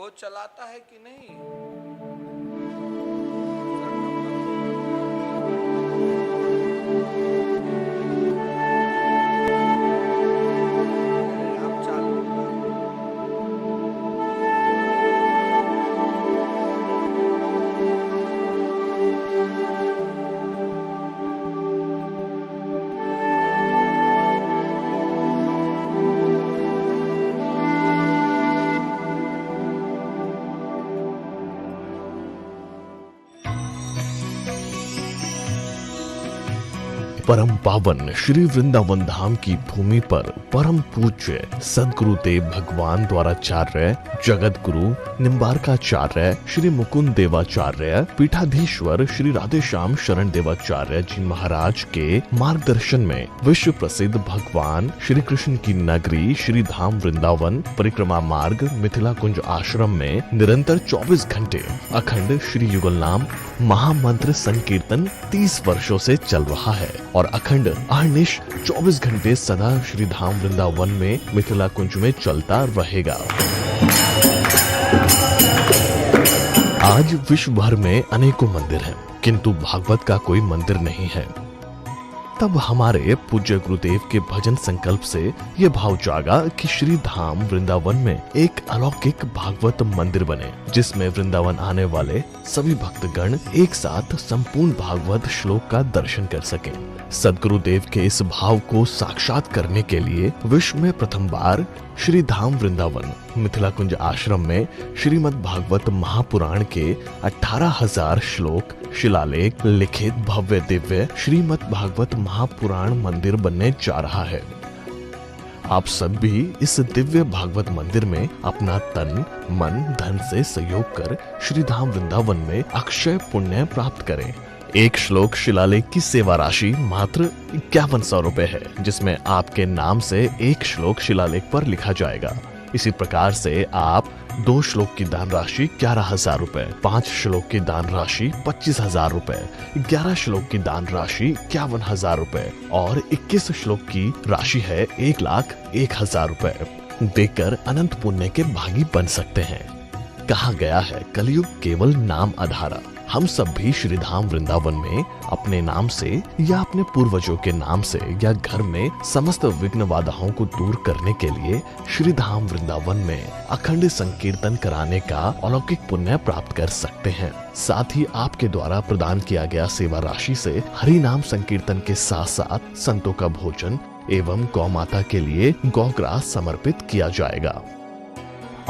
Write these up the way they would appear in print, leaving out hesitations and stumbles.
वो चलाता है कि नहीं? आप चालू परम पावन श्री वृंदावन धाम की भूमि पर परम पूज्य सदगुरुदेव भगवान द्वाराचार्य जगत गुरु निम्बारकाचार्य श्री मुकुंद देवाचार्य पीठाधीश्वर श्री राधेश्याम शरण देवाचार्य जी महाराज के मार्गदर्शन में विश्व प्रसिद्ध भगवान श्री कृष्ण की नगरी श्री धाम वृंदावन परिक्रमा मार्ग मिथिला कुंज आश्रम में निरंतर 24 घंटे अखंड श्री युगल नाम महामंत्र संकीर्तन 30 वर्षों से चल रहा है और अखंड अहर्निश 24 घंटे सदा श्री धाम वृंदावन में मिथिला कुंज में चलता रहेगा। आज विश्व भर में अनेकों मंदिर हैं, किंतु भागवत का कोई मंदिर नहीं है। तब हमारे पूज्य गुरुदेव के भजन संकल्प से ये भाव जागा कि श्री धाम वृंदावन में एक अलौकिक भागवत मंदिर बने, जिसमें वृंदावन आने वाले सभी भक्तगण एक साथ संपूर्ण भागवत श्लोक का दर्शन कर सकें। सदगुरुदेव के इस भाव को साक्षात करने के लिए विश्व में प्रथम बार श्री धाम वृंदावन मिथिला कुंज आश्रम में श्रीमद् भागवत महापुराण के 18,000 श्लोक शिलालेख लिखित भव्य दिव्य श्रीमद् भागवत महापुराण मंदिर बनने जा रहा है। आप सब भी इस दिव्य भागवत मंदिर में अपना तन मन धन से सहयोग कर श्री धाम वृंदावन में अक्षय पुण्य प्राप्त करें। एक श्लोक शिलालेख की सेवा राशि मात्र 5100 रुपए है, जिसमें आपके नाम से एक श्लोक शिलालेख पर लिखा जाएगा। इसी प्रकार से आप 2 श्लोक की दान राशि 11,000 रुपए, 5 श्लोक की दान राशि 25,000 रुपए, 11 श्लोक की दान राशि 51,000 रुपए और 21 श्लोक की राशि है 1,01,000 रुपए देकर अनंत पुण्य के भागी बन सकते हैं। कहा गया है कलयुग केवल नाम आधारा। हम सब भी श्री धाम वृंदावन में अपने नाम से या अपने पूर्वजों के नाम से या घर में समस्त विघ्न बाधाओं को दूर करने के लिए श्री धाम वृंदावन में अखंड संकीर्तन कराने का अलौकिक पुण्य प्राप्त कर सकते हैं। साथ ही आपके द्वारा प्रदान किया गया सेवा राशि से हरि नाम संकीर्तन के साथ साथ संतों का भोजन एवं गौ माता के लिए गौग्रास समर्पित किया जाएगा।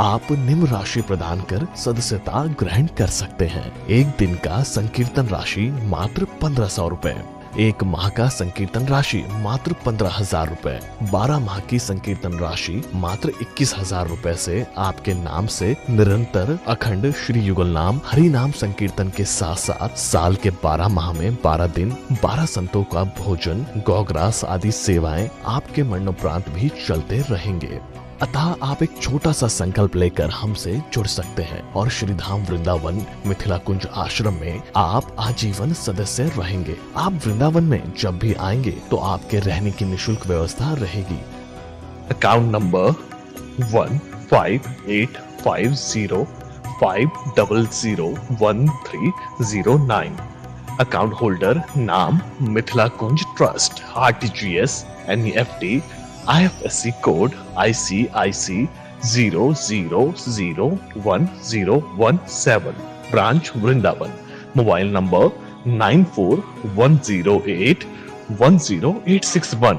आप निम्न राशि प्रदान कर सदस्यता ग्रहण कर सकते हैं। एक दिन का संकीर्तन राशि मात्र 1,500 रुपए, एक माह का संकीर्तन राशि मात्र 15,000 रुपए, 12 माह की संकीर्तन राशि मात्र 21,000 रुपए से आपके नाम से निरंतर अखंड श्री युगल नाम हरि नाम संकीर्तन के साथ साथ साल के 12 माह में 12 दिन 12 संतों का भोजन गौग्रास आदि सेवाएं आपके मरणोपरांत भी चलते रहेंगे। अतः आप एक छोटा सा संकल्प लेकर हमसे जुड़ सकते हैं और श्री धाम वृंदावन मिथिला कुंज आश्रम में आप आजीवन सदस्य रहेंगे। आप वृंदावन में जब भी आएंगे तो आपके रहने की निशुल्क व्यवस्था रहेगी। Account number 158505001309। अकाउंट होल्डर नाम Mithila Kunj trust, RTGS, NEFT, IFSC code ICIC 00010017, branch Vrindavan. Mobile number 9410810861।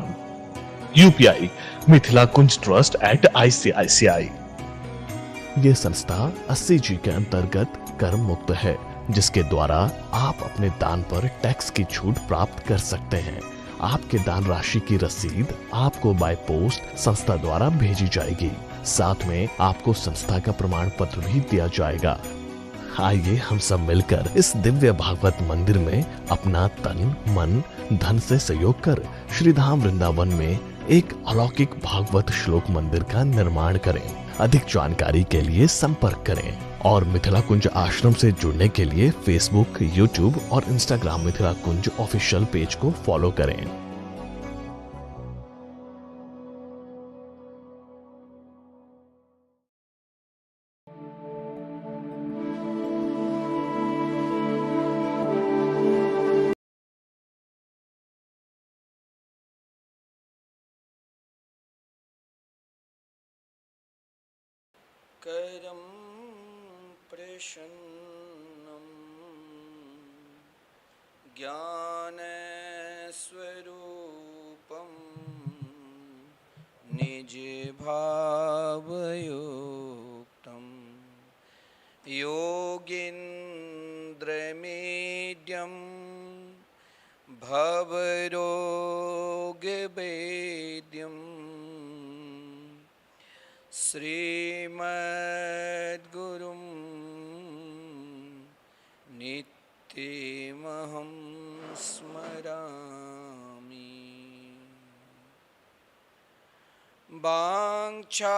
UPI Mithila Kunj trust @ICICI। ये संस्था 80G के अंतर्गत कर मुक्त है, जिसके द्वारा आप अपने दान पर टैक्स की छूट प्राप्त कर सकते हैं। आपके दान राशि की रसीद आपको बाय पोस्ट संस्था द्वारा भेजी जाएगी। साथ में आपको संस्था का प्रमाण पत्र भी दिया जाएगा। आइए हम सब मिलकर इस दिव्य भागवत मंदिर में अपना तन मन धन से सहयोग कर श्री धाम वृंदावन में एक अलौकिक भागवत श्लोक मंदिर का निर्माण करें। अधिक जानकारी के लिए संपर्क करें और मिथिला कुंज आश्रम से जुड़ने के लिए फेसबुक, यूट्यूब और इंस्टाग्राम मिथिला कुंज ऑफिशियल पेज को फॉलो करें। करं प्रसन्नं ज्ञानस्वरूपं निजभावयुक्तं योगीन्द्रमेड्यं भवरोगवेद्यं श्रीमद्गुरुं नित्यमहं स्मरामि। वाञ्छाकल्पतरुभ्यश्च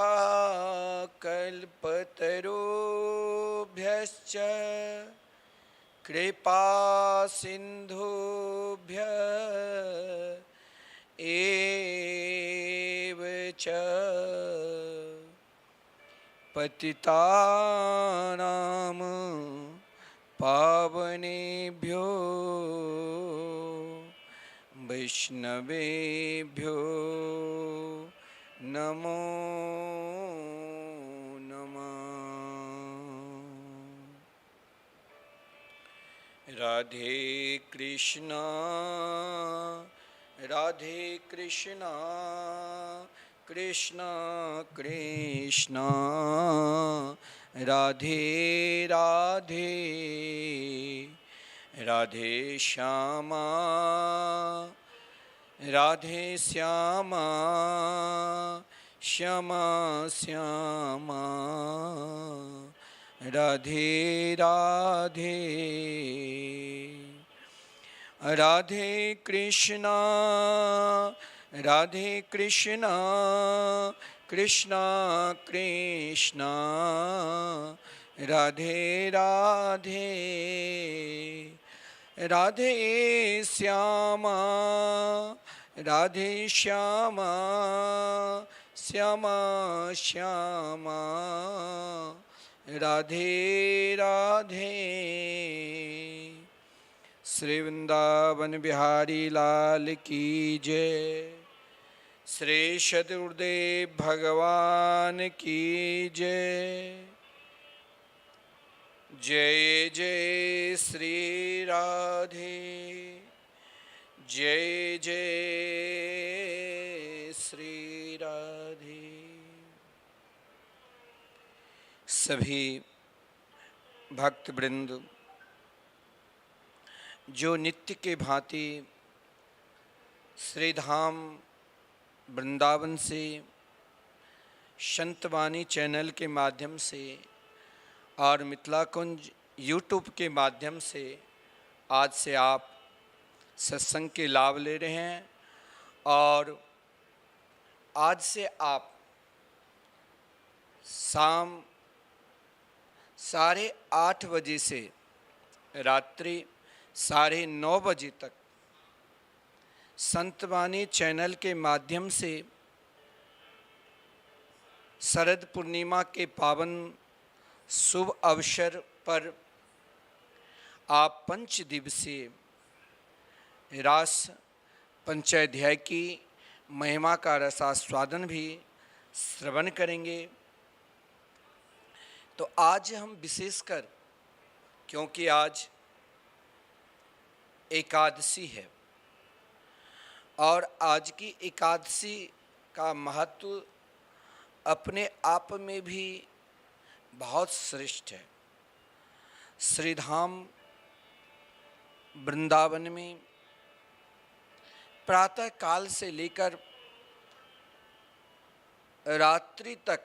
कृपासिन्धुभ्यः एव च पतितानां पावनेभ्यो वैष्णवेभ्यो नमो नमः। राधे कृष्णा राधे कृष्णा कृष्णा कृष्णा राधे राधे राधे श्यामा राधे श्यामा श्यामा श्यामा राधे राधे। राधे कृष्णा राधे कृष्णा कृष्णा कृष्णा राधे राधे राधे श्यामा राधे श्यामा श्यामा श्यामा राधे राधे। श्री वृंदावन बिहारी लाल की जय। श्री सद्गुरुदेव भगवान की जय। जय जय श्री राधे जय जय श्री राधे। सभी भक्त वृंद जो नित्य के भांति श्री धाम वृंदावन से संतवाणी चैनल के माध्यम से और मिथिला कुंज यूट्यूब के माध्यम से आज से आप सत्संग के लाभ ले रहे हैं और आज से आप शाम 8:30 बजे से रात्रि 9:30 बजे तक संतवाणी चैनल के माध्यम से शरद पूर्णिमा के पावन शुभ अवसर पर आप 5 दिवसीय रास पंचाध्याय की महिमा का रसास्वादन भी श्रवण करेंगे। तो आज हम विशेषकर, क्योंकि आज एकादशी है और आज की एकादशी का महत्व अपने आप में भी बहुत श्रेष्ठ है। श्रीधाम वृंदावन में प्रातः काल से लेकर रात्रि तक,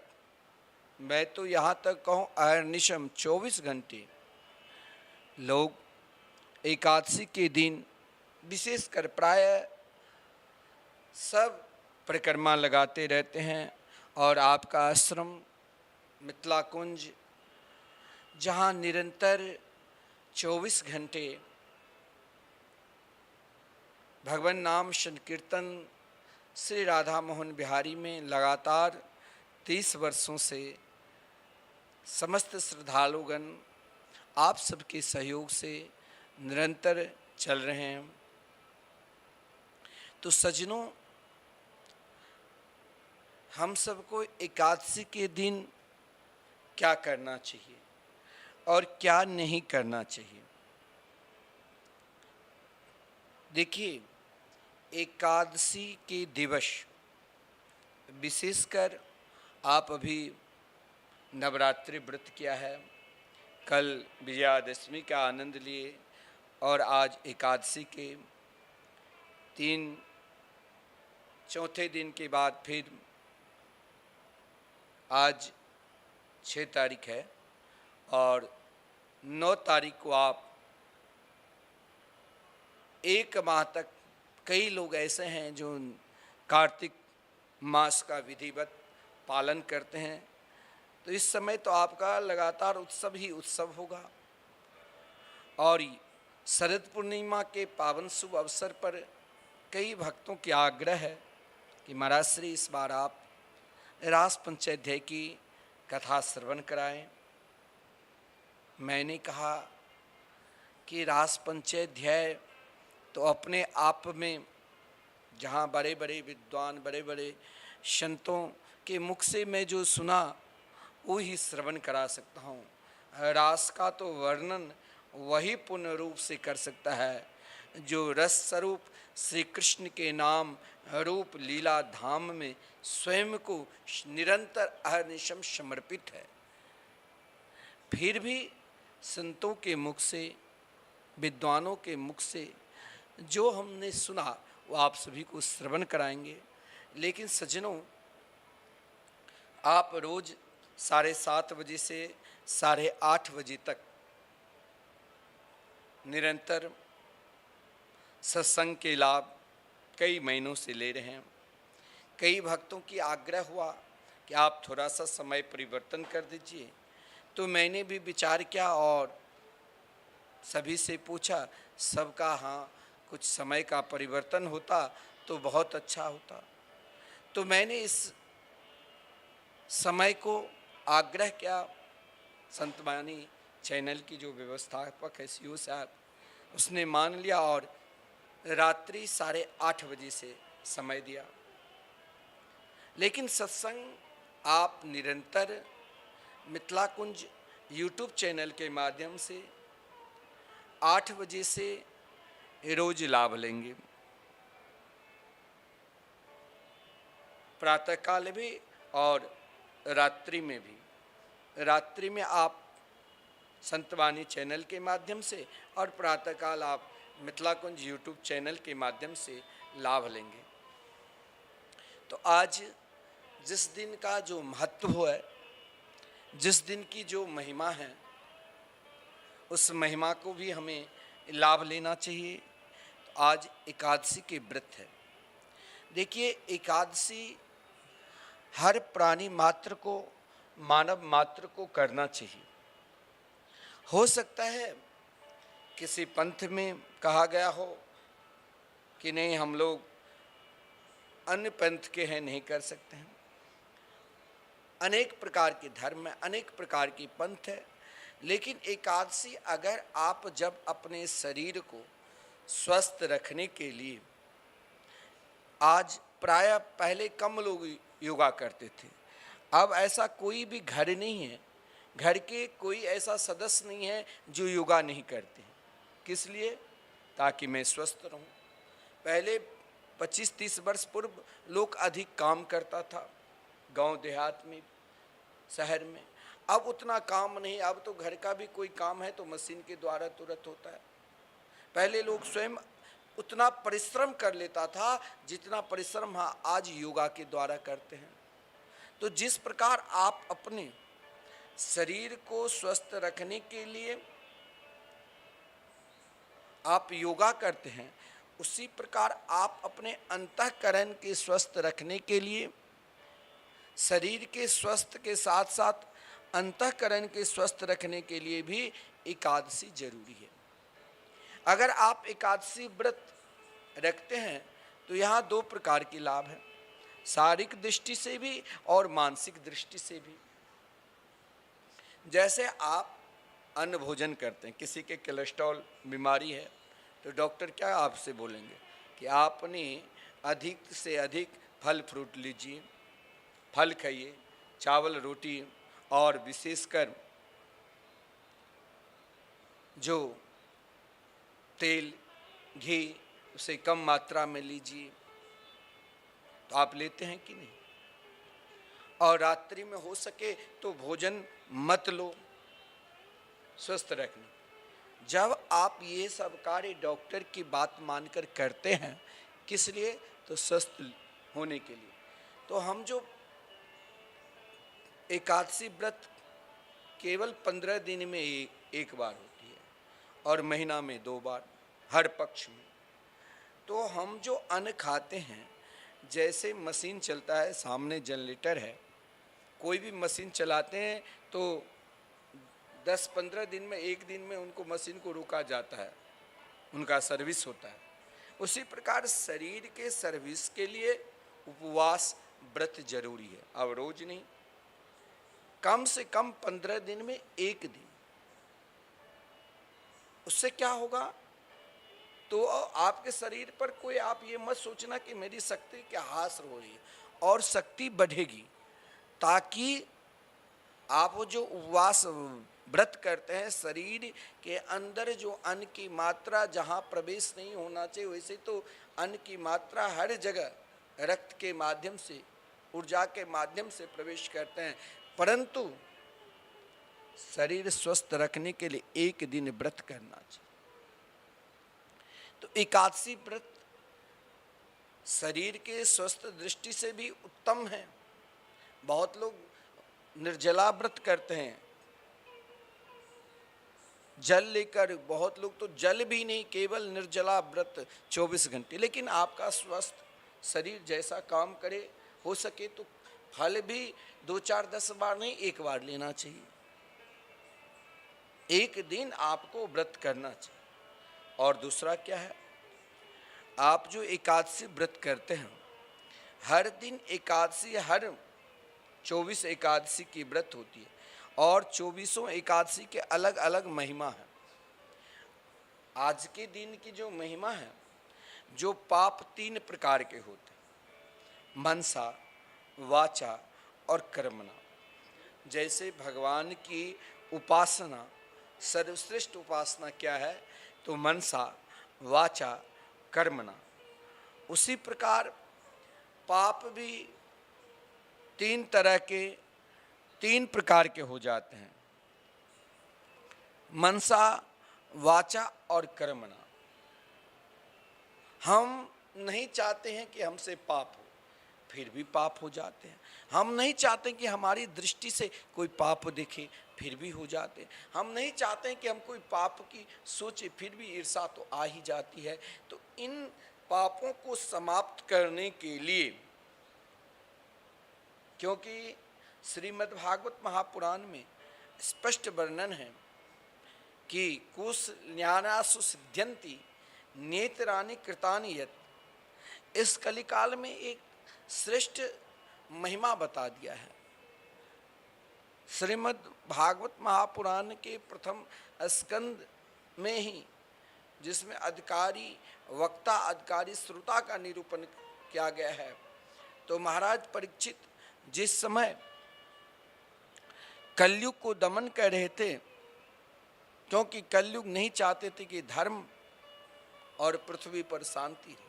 मैं तो यहाँ तक कहूँ अहर्निशम 24 घंटे लोग एकादशी के दिन विशेषकर प्राय सब परिक्रमा लगाते रहते हैं। और आपका आश्रम मिथिला कुंज, जहाँ निरंतर 24 घंटे भगवान नाम संकीर्तन श्री राधा मोहन बिहारी में लगातार 30 वर्षों से समस्त श्रद्धालुगण आप सबके सहयोग से निरंतर चल रहे हैं। तो सज्जनों, हम सबको एकादशी के दिन क्या करना चाहिए और क्या नहीं करना चाहिए। देखिए, एकादशी के दिवस विशेषकर आप अभी नवरात्रि व्रत किया है, कल विजयादशमी का आनंद लिए और आज एकादशी के चौथे दिन के बाद फिर आज 6 तारीख है और 9 तारीख को आप एक माह तक, कई लोग ऐसे हैं जो कार्तिक मास का विधिवत पालन करते हैं, तो इस समय तो आपका लगातार उत्सव ही उत्सव होगा। और शरद पूर्णिमा के पावन शुभ अवसर पर कई भक्तों की आग्रह है कि महाराज श्री इस बार आप रास पंचाध्याय की कथा श्रवण कराएं। मैंने कहा कि रास पंचाध्याय तो अपने आप में, जहाँ बड़े बड़े विद्वान, बड़े बड़े संतों के मुख से मैं जो सुना वो ही श्रवण करा सकता हूँ। रास का तो वर्णन वही पूर्ण रूप से कर सकता है जो रस स्वरूप श्री कृष्ण के नाम रूप लीला धाम में स्वयं को निरंतर अहर्निशम समर्पित है। फिर भी संतों के मुख से, विद्वानों के मुख से जो हमने सुना वो आप सभी को श्रवण कराएंगे। लेकिन सज्जनों, आप रोज 7:30 बजे से 8:30 बजे तक निरंतर सत्संग के लाभ कई महीनों से ले रहे हैं। कई भक्तों की आग्रह हुआ कि आप थोड़ा सा समय परिवर्तन कर दीजिए, तो मैंने भी विचार किया और सभी से पूछा, सबका हाँ, कुछ समय का परिवर्तन होता तो बहुत अच्छा होता। तो मैंने इस समय को आग्रह किया, संतवाणी चैनल की जो व्यवस्थापक है सीओ साहब, उसने मान लिया और रात्रि 8:30 बजे से समय दिया। लेकिन सत्संग आप निरंतर मिथिला कुंज यूट्यूब चैनल के माध्यम से 8 बजे से रोज लाभ लेंगे, प्रातःकाल भी और रात्रि में भी। रात्रि में आप संतवाणी चैनल के माध्यम से और प्रातःकाल आप मिथिला कुंज यूट्यूब चैनल के माध्यम से लाभ लेंगे। तो आज जिस दिन का जो महत्व है, जिस दिन की जो महिमा है, उस महिमा को भी हमें लाभ लेना चाहिए। तो आज एकादशी के व्रत है। देखिए, एकादशी हर प्राणी मात्र को, मानव मात्र को करना चाहिए। हो सकता है किसी पंथ में कहा गया हो कि नहीं, हम लोग अन्य पंथ के हैं, नहीं कर सकते हैं। अनेक प्रकार के धर्म है, अनेक प्रकार की पंथ है, लेकिन एकादशी अगर आप जब अपने शरीर को स्वस्थ रखने के लिए, आज प्रायः पहले कम लोग योगा करते थे, अब ऐसा कोई भी घर नहीं है, घर के कोई ऐसा सदस्य नहीं है जो योगा नहीं करते हैं। किस लिए? ताकि मैं स्वस्थ रहूं। पहले 25-30 वर्ष पूर्व लोग अधिक काम करता था, गांव देहात में, शहर में। अब उतना काम नहीं, अब तो घर का भी कोई काम है तो मशीन के द्वारा तुरंत होता है। पहले लोग स्वयं उतना परिश्रम कर लेता था जितना परिश्रम आज योगा के द्वारा करते हैं। तो जिस प्रकार आप अपने शरीर को स्वस्थ रखने के लिए आप योगा करते हैं, उसी प्रकार आप अपने अंतःकरण के स्वस्थ रखने के लिए, शरीर के स्वस्थ के साथ साथ अंतःकरण के स्वस्थ रखने के लिए भी एकादशी जरूरी है। अगर आप एकादशी व्रत रखते हैं तो यहाँ 2 प्रकार के लाभ हैं, शारीरिक दृष्टि से भी और मानसिक दृष्टि से भी। जैसे आप अन्न भोजन करते हैं, किसी के कोलेस्ट्रॉल बीमारी है तो डॉक्टर क्या आपसे बोलेंगे कि आपने अधिक से अधिक फल फ्रूट लीजिए, फल खाइए, चावल रोटी और विशेषकर जो तेल घी उसे कम मात्रा में लीजिए। तो आप लेते हैं कि नहीं? और रात्रि में हो सके तो भोजन मत लो स्वस्थ रखने। जब आप ये सब कार्य डॉक्टर की बात मानकर करते हैं, किस लिए? तो स्वस्थ होने के लिए। तो हम जो एकादशी व्रत केवल 15 दिन में एक बार होती है और महीना में 2 बार हर पक्ष में। तो हम जो अन्न खाते हैं, जैसे मशीन चलता है, सामने जनरेटर है, कोई भी मशीन चलाते हैं तो 10-15 दिन में, एक दिन में उनको मशीन को रोका जाता है, उनका सर्विस होता है। उसी प्रकार शरीर के सर्विस के लिए उपवास व्रत जरूरी है। अब रोज नहीं, कम से कम 15 दिन में एक दिन। उससे क्या होगा? तो आपके शरीर पर कोई, आप ये मत सोचना कि मेरी शक्ति क्या हास हो रही है, और शक्ति बढ़ेगी। ताकि आप वो जो उपवास व्रत करते हैं, शरीर के अंदर जो अन्न की मात्रा जहाँ प्रवेश नहीं होना चाहिए, वैसे तो अन्न की मात्रा हर जगह रक्त के माध्यम से, ऊर्जा के माध्यम से प्रवेश करते हैं। परंतु शरीर स्वस्थ रखने के लिए एक दिन व्रत करना चाहिए। तो एकादशी व्रत शरीर के स्वस्थ दृष्टि से भी उत्तम है। बहुत लोग निर्जला व्रत करते हैं, जल लेकर, बहुत लोग तो जल भी नहीं, केवल निर्जला व्रत 24 घंटे। लेकिन आपका स्वस्थ शरीर जैसा काम करे, हो सके तो फल भी 2, 4, 10 बार नहीं, एक बार लेना चाहिए। एक दिन आपको व्रत करना चाहिए। और दूसरा क्या है? आप जो एकादशी व्रत करते हैं, हर दिन एकादशी, हर 24 एकादशी की व्रत होती है और 24 एकादशी के अलग अलग महिमा है। आज के दिन की जो महिमा है, जो पाप 3 प्रकार के होते हैं, मनसा, वाचा और कर्मणा। जैसे भगवान की उपासना, सर्वश्रेष्ठ उपासना क्या है? तो मनसा, वाचा, कर्मणा। उसी प्रकार पाप भी 3 तरह के, 3 प्रकार के हो जाते हैं, मनसा, वाचा और कर्मणा। हम नहीं चाहते हैं कि हमसे पाप हो, फिर भी पाप हो जाते हैं। हम नहीं चाहते कि हमारी दृष्टि से कोई पाप दिखे, फिर भी हो जाते हैं। हम नहीं चाहते हैं कि हम कोई पाप की सोचे, फिर भी ईर्ष्या तो आ ही जाती है। तो इन पापों को समाप्त करने के लिए, क्योंकि श्रीमद् भागवत महापुराण में स्पष्ट वर्णन है कि कुशल्यानासु सिद्ध्यन्ति नेत्राणि कृतानि यत्। इस कलिकाल में एक श्रेष्ठ महिमा बता दिया है। श्रीमद् भागवत महापुराण के प्रथम स्कंद में ही, जिसमें अधिकारी वक्ता, अधिकारी श्रोता का निरूपण किया गया है। तो महाराज परीक्षित जिस समय कलयुग को दमन कर रहे थे, क्योंकि कलयुग नहीं चाहते थे कि धर्म और पृथ्वी पर शांति रहे,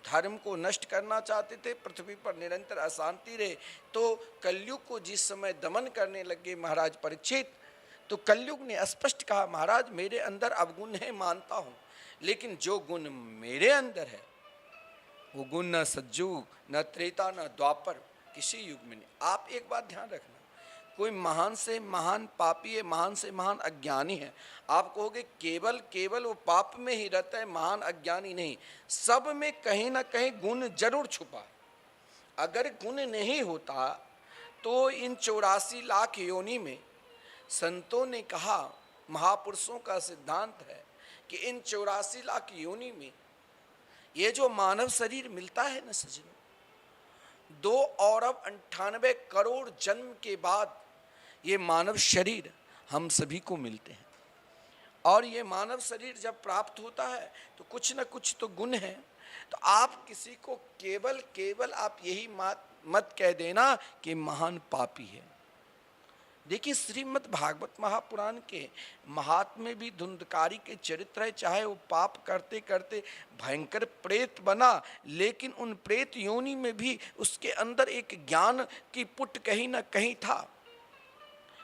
धर्म को नष्ट करना चाहते थे, पृथ्वी पर निरंतर अशांति रहे। तो कलयुग को जिस समय दमन करने लगे महाराज परीक्षित, तो कलयुग ने स्पष्ट कहा, महाराज मेरे अंदर अवगुण है, मानता हूँ, लेकिन जो गुण मेरे अंदर है वो गुण न सतयुग, न त्रेता, न द्वापर, किसी युग में नहीं। आप एक बात ध्यान रखना, कोई महान से महान पापी है, महान से महान अज्ञानी है, आप कहोगे केवल वो पाप में ही रहता है, महान अज्ञानी नहीं। सब में कहीं ना कहीं गुण जरूर छुपा है। अगर गुण नहीं होता तो इन 84 लाख योनि में, संतों ने कहा, महापुरुषों का सिद्धांत है कि इन 84 लाख योनि में ये जो मानव शरीर मिलता है ना सज्जनों, 2 अरब 98 करोड़ जन्म के बाद ये मानव शरीर हम सभी को मिलते हैं। और ये मानव शरीर जब प्राप्त होता है तो कुछ न कुछ तो गुण है। तो आप किसी को केवल आप यही मत कह देना कि महान पापी है। देखिए श्रीमद् भागवत महापुराण के महात्म्य भी धुंधकारी के चरित्र है। चाहे वो पाप करते करते भयंकर प्रेत बना, लेकिन उन प्रेत योनि में भी उसके अंदर एक ज्ञान की पुट कहीं ना कहीं था।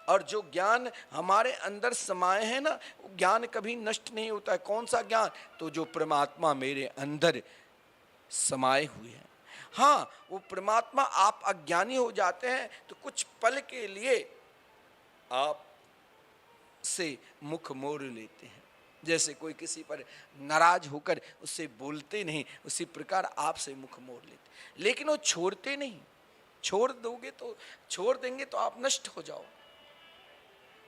और जो ज्ञान हमारे अंदर समाये हैं ना, वो ज्ञान कभी नष्ट नहीं होता है। कौन सा ज्ञान? तो जो परमात्मा मेरे अंदर समाये हुए हैं। हाँ, वो परमात्मा, आप अज्ञानी हो जाते हैं तो कुछ पल के लिए आप से मुख मोड़ लेते हैं। जैसे कोई किसी पर नाराज होकर उससे बोलते नहीं, उसी प्रकार आपसे मुख मोड़ लेते, लेकिन वो छोड़ते नहीं। छोड़ देंगे तो आप नष्ट हो जाओ।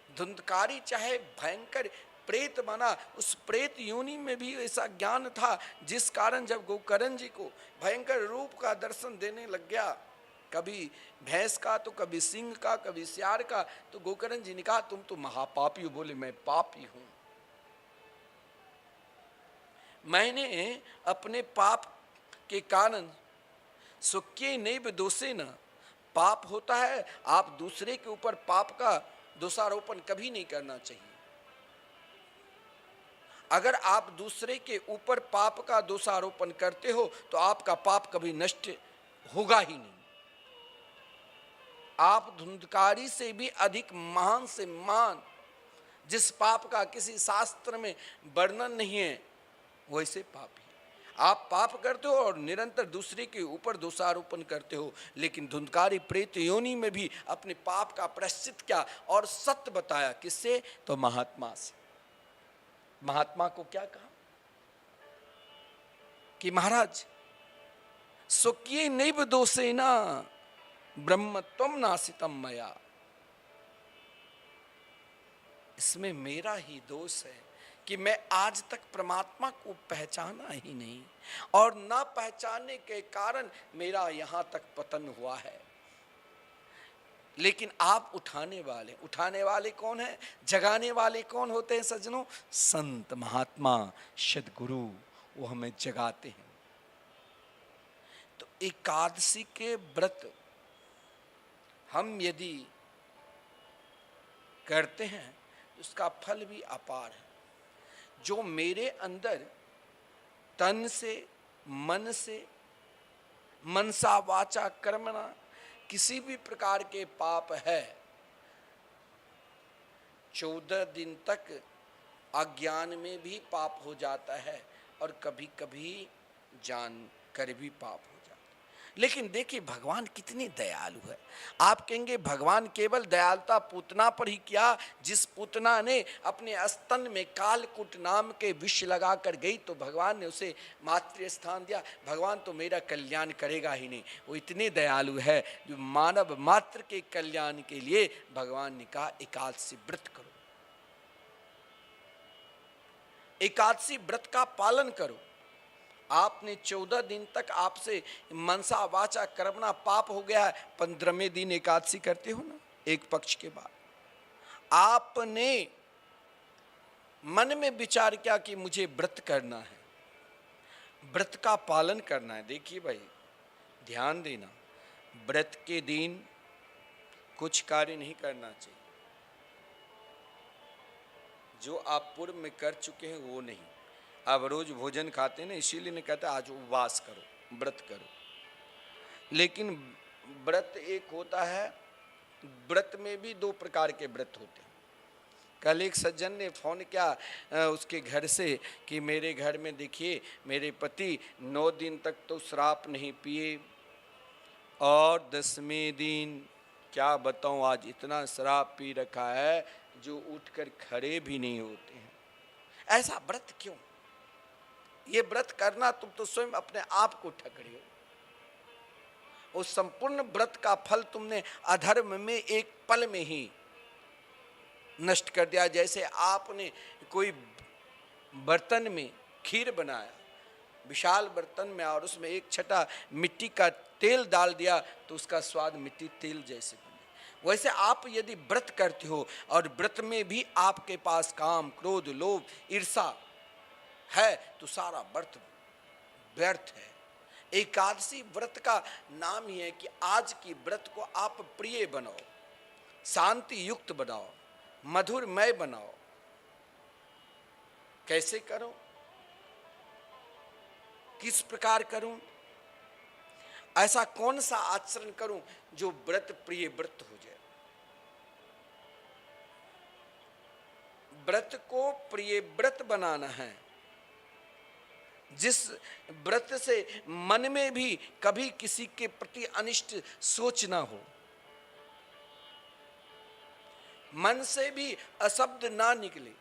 धुंधकारी चाहे भयंकर प्रेत बना, उस प्रेत योनि में भी ऐसा ज्ञान था, जिस कारण जब गोकर्ण जी को भयंकर रूप का दर्शन देने लग गया, कभी भैंस का तो कभी सिंह का, कभी सियार का, तो गोकर्ण जी ने कहा तुम तो महापापी हो। बोले मैं पापी हूं, मैंने अपने पाप के कारण सुक्ये नैव दोषेन, पाप होता है, आप दूसरे के ऊपर पाप का दोषारोपण कभी नहीं करना चाहिए। अगर आप दूसरे के ऊपर पाप का दोषारोपण करते हो तो आपका पाप कभी नष्ट होगा ही नहीं। आप धुंधकारी से भी अधिक महान से महान, जिस पाप का किसी शास्त्र में वर्णन नहीं है, वैसे पापी आप पाप करते हो और निरंतर दूसरे के ऊपर दोषारोपण करते हो। लेकिन धुंधकारी प्रेत योनि में भी अपने पाप का प्रायश्चित किया और सत्य बताया। किससे? तो महात्मा से। महात्मा को क्या कहा कि महाराज सुक्ये नैव दोषेना ब्रह्मत्वम नासितम मया, इसमें मेरा ही दोष है कि मैं आज तक परमात्मा को पहचाना ही नहीं, और ना पहचानने के कारण मेरा यहां तक पतन हुआ है। लेकिन आप उठाने वाले कौन है? जगाने वाले कौन होते हैं सज्जनों? संत महात्मा सद्गुरु, वो हमें जगाते हैं। तो एकादशी के व्रत हम यदि करते हैं तो उसका फल भी अपार है। जो मेरे अंदर तन से, मन से, मनसा वाचा कर्मणा किसी भी प्रकार के पाप है, 14 दिन तक अज्ञान में भी पाप हो जाता है और कभी कभी जान कर भी पाप हो जाता है। लेकिन देखिए भगवान कितने दयालु है। आप कहेंगे भगवान केवल दयालुता पूतना पर ही किया। जिस पूतना ने अपने स्तन में कालकूट नाम के विष लगा कर गई तो भगवान ने उसे मातृ स्थान दिया। भगवान तो मेरा कल्याण करेगा ही नहीं, वो इतने दयालु है जो मानव मात्र के कल्याण के लिए भगवान ने कहा एकादशी व्रत करो, एकादशी व्रत का पालन करो। आपने 14 दिन तक आपसे मनसा वाचा कर्मणा पाप हो गया है, 15वें दिन एकादशी करते हो ना, एक पक्ष के बाद आपने मन में विचार किया कि मुझे व्रत करना है, व्रत का पालन करना है। देखिए भाई ध्यान देना, व्रत के दिन कुछ कार्य नहीं करना चाहिए। जो आप पूर्व में कर चुके हैं वो नहीं। आप रोज भोजन खाते हैं ना, इसीलिए नहीं कहता आज उपवास करो, व्रत करो। लेकिन व्रत एक होता है, व्रत में भी 2 प्रकार के व्रत होते हैं। कल एक सज्जन ने फोन किया उसके घर से कि मेरे घर में देखिए मेरे पति 9 दिन तक तो शराब नहीं पिए और 10वें दिन क्या बताऊं आज इतना शराब पी रखा है जो उठकर खड़े भी नहीं होते हैं। ऐसा व्रत क्यों? ये व्रत करना तुम तो स्वयं अपने आप को ठग रहे हो। उस संपूर्ण व्रत का फल तुमने अधर्म में एक पल में ही नष्ट कर दिया। जैसे आपने कोई बर्तन में खीर बनाया, विशाल बर्तन में, और उसमें 1 छटा मिट्टी का तेल डाल दिया तो उसका स्वाद मिट्टी तेल जैसे बने। वैसे आप यदि व्रत करते हो और व्रत में भी आपके पास काम, क्रोध, लोभ, ईर्षा है तो सारा व्रत व्यर्थ है। एकादशी व्रत का नाम ही है कि आज की व्रत को आप प्रिय बनाओ, शांति युक्त बनाओ, मधुरमय बनाओ। कैसे करो, किस प्रकार करूं, ऐसा कौन सा आचरण करूं जो व्रत प्रिय व्रत हो जाए। व्रत को प्रिय व्रत बनाना है, जिस व्रत से मन में भी कभी किसी के प्रति अनिष्ट सोच ना हो, मन से भी अशब्द ना निकले,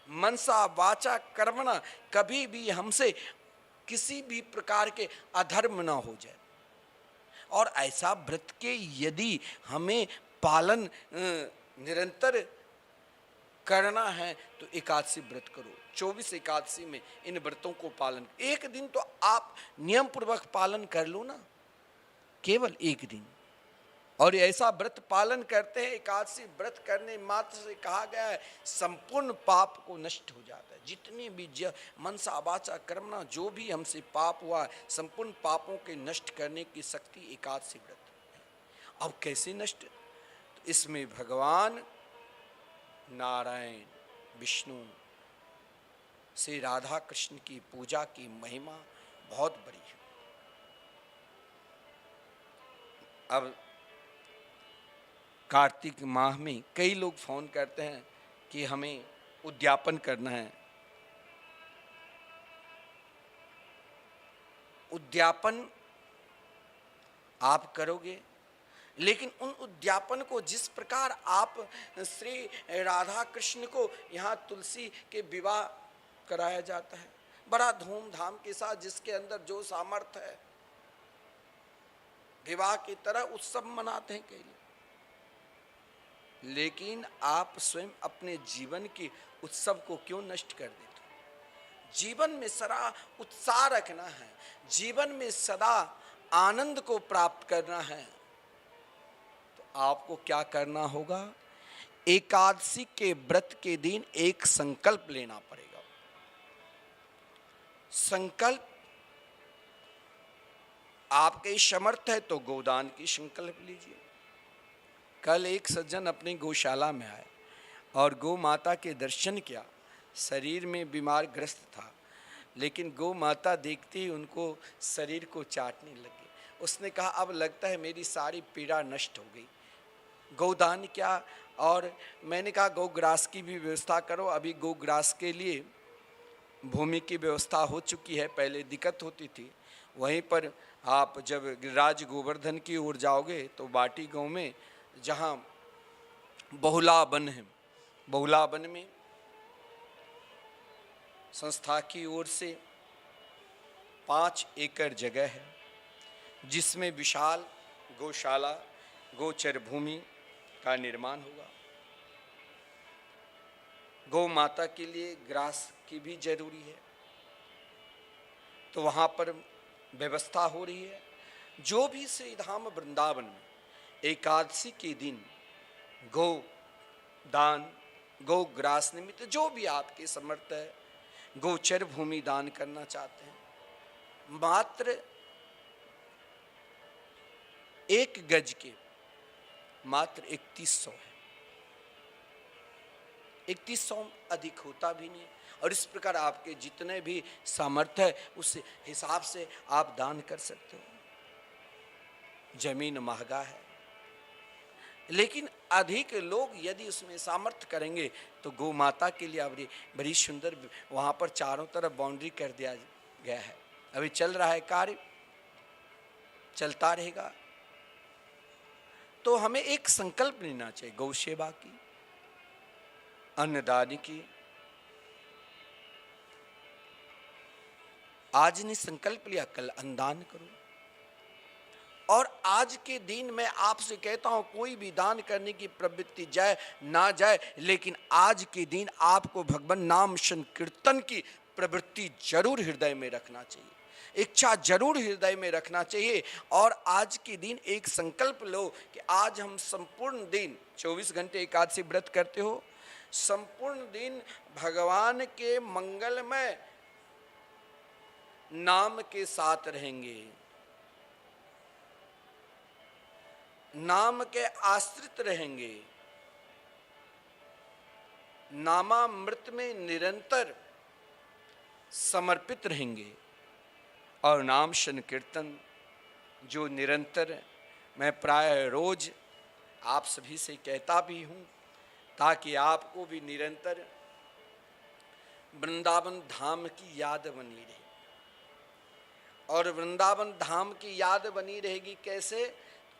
मनसा वाचा कर्मणा कभी भी हमसे किसी भी प्रकार के अधर्म ना हो जाए। और ऐसा व्रत के यदि हमें पालन निरंतर करना है तो एकादशी व्रत करो। 24 एकादशी में इन व्रतों को पालन, एक दिन तो आप नियम पूर्वक पालन कर लो ना, केवल एक दिन। और ऐसा व्रत पालन करते हैं, एकादशी व्रत करने मात्र से कहा गया है संपूर्ण पाप को नष्ट हो जाता है। जितने भी मनसा वाचा कर्मणा जो भी हमसे पाप हुआ, संपूर्ण पापों के नष्ट करने की शक्ति एकादशी व्रत है। अब कैसे नष्ट, तो इसमें भगवान नारायण विष्णु से राधा कृष्ण की पूजा की महिमा बहुत बड़ी है। अब कार्तिक माह में कई लोग फोन करते हैं कि हमें उद्यापन करना है। उद्यापन आप करोगे, लेकिन उन उद्यापन को जिस प्रकार आप श्री राधा कृष्ण को यहाँ तुलसी के विवाह कराया जाता है बड़ा धूमधाम के साथ, जिसके अंदर जो सामर्थ्य है, विवाह की तरह उत्सव मनाते हैं कई लोग। लेकिन आप स्वयं अपने जीवन के उत्सव को क्यों नष्ट कर देते हो? जीवन में सदा उत्साह रखना है, जीवन में सदा आनंद को प्राप्त करना है, तो आपको क्या करना होगा? एकादशी के व्रत के दिन एक संकल्प लेना पड़ेगा। संकल्प आपके समर्थ है तो गोदान की संकल्प लीजिए। कल एक सज्जन अपनी गौशाला में आए और गौ माता के दर्शन किया। शरीर में बीमार ग्रस्त था, लेकिन गौ माता देखते ही उनको शरीर को चाटने लगी। उसने कहा अब लगता है मेरी सारी पीड़ा नष्ट हो गई, गौदान क्या। और मैंने कहा गौग्रास की भी व्यवस्था करो। अभी गौग्रास के लिए भूमि की व्यवस्था हो चुकी है, पहले दिक्कत होती थी। वहीं पर आप जब गिरिराज गोवर्धन की ओर जाओगे तो बाटी गांव में जहाँ बहुला वन है, बहुला वन में संस्था की ओर से 5 एकड़ जगह है, जिसमें विशाल गौशाला गोचर भूमि का निर्माण होगा। गौ माता के लिए ग्रास की भी जरूरी है, तो वहाँ पर व्यवस्था हो रही है। जो भी श्री धाम वृंदावन में एकादशी के दिन गौ दान, गौ ग्रास निमित्त जो भी आपके समर्थ है, गोचर भूमि दान करना चाहते हैं, मात्र 1 गज के मात्र 3100 है। 3100 अधिक होता भी नहीं। और इस प्रकार आपके जितने भी सामर्थ्य है उस हिसाब से आप दान कर सकते हो। जमीन महंगा है, लेकिन अधिक लोग यदि उसमें सामर्थ्य करेंगे तो गौ माता के लिए बड़ी सुंदर वहाँ पर चारों तरफ बाउंड्री कर दिया गया है। अभी चल रहा है कार्य, चलता रहेगा। तो हमें एक संकल्प लेना चाहिए गौ सेवा की, अन्नदान की। आज ने संकल्प लिया, कल अन्नदान करो। और आज के दिन मैं आपसे कहता हूं कोई भी दान करने की प्रवृत्ति जाए ना जाए, लेकिन आज के दिन आपको भगवान नाम संकीर्तन की प्रवृत्ति जरूर हृदय में रखना चाहिए, इच्छा जरूर हृदय में रखना चाहिए। और आज के दिन एक संकल्प लो कि आज हम संपूर्ण दिन 24 घंटे एकादशी व्रत करते हो, संपूर्ण दिन भगवान के मंगलमय नाम के साथ रहेंगे। नाम के आश्रित रहेंगे, नामामृत में निरंतर समर्पित रहेंगे और नाम संकीर्तन जो निरंतर मैं प्राय रोज आप सभी से कहता भी हूँ, ताकि आपको भी निरंतर वृंदावन धाम की याद बनी रहे। और वृंदावन धाम की याद बनी रहेगी कैसे?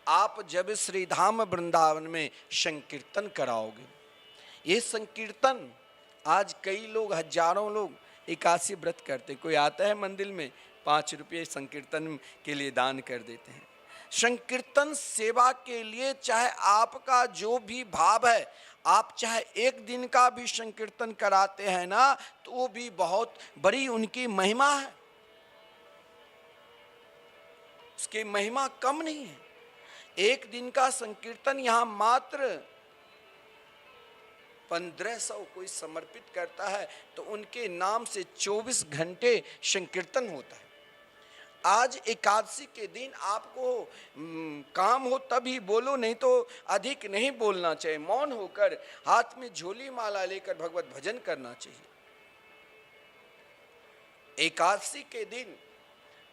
आप जब श्री धाम वृंदावन में संकीर्तन कराओगे। ये संकीर्तन आज कई लोग, हजारों लोग एकादशी व्रत करते, कोई आता है मंदिर में 5 रुपये संकीर्तन के लिए दान कर देते हैं। संकीर्तन सेवा के लिए चाहे आपका जो भी भाव है, आप चाहे एक दिन का भी संकीर्तन कराते हैं ना, तो वो भी बहुत बड़ी उनकी महिमा है, उसकी महिमा कम नहीं है। एक दिन का संकीर्तन यहाँ मात्र 1500 कोई समर्पित करता है तो उनके नाम से 24 घंटे संकीर्तन होता है। आज एकादशी के दिन आपको काम हो तभी बोलो, नहीं तो अधिक नहीं बोलना चाहिए। मौन होकर हाथ में झोली माला लेकर भगवत भजन करना चाहिए। एकादशी के दिन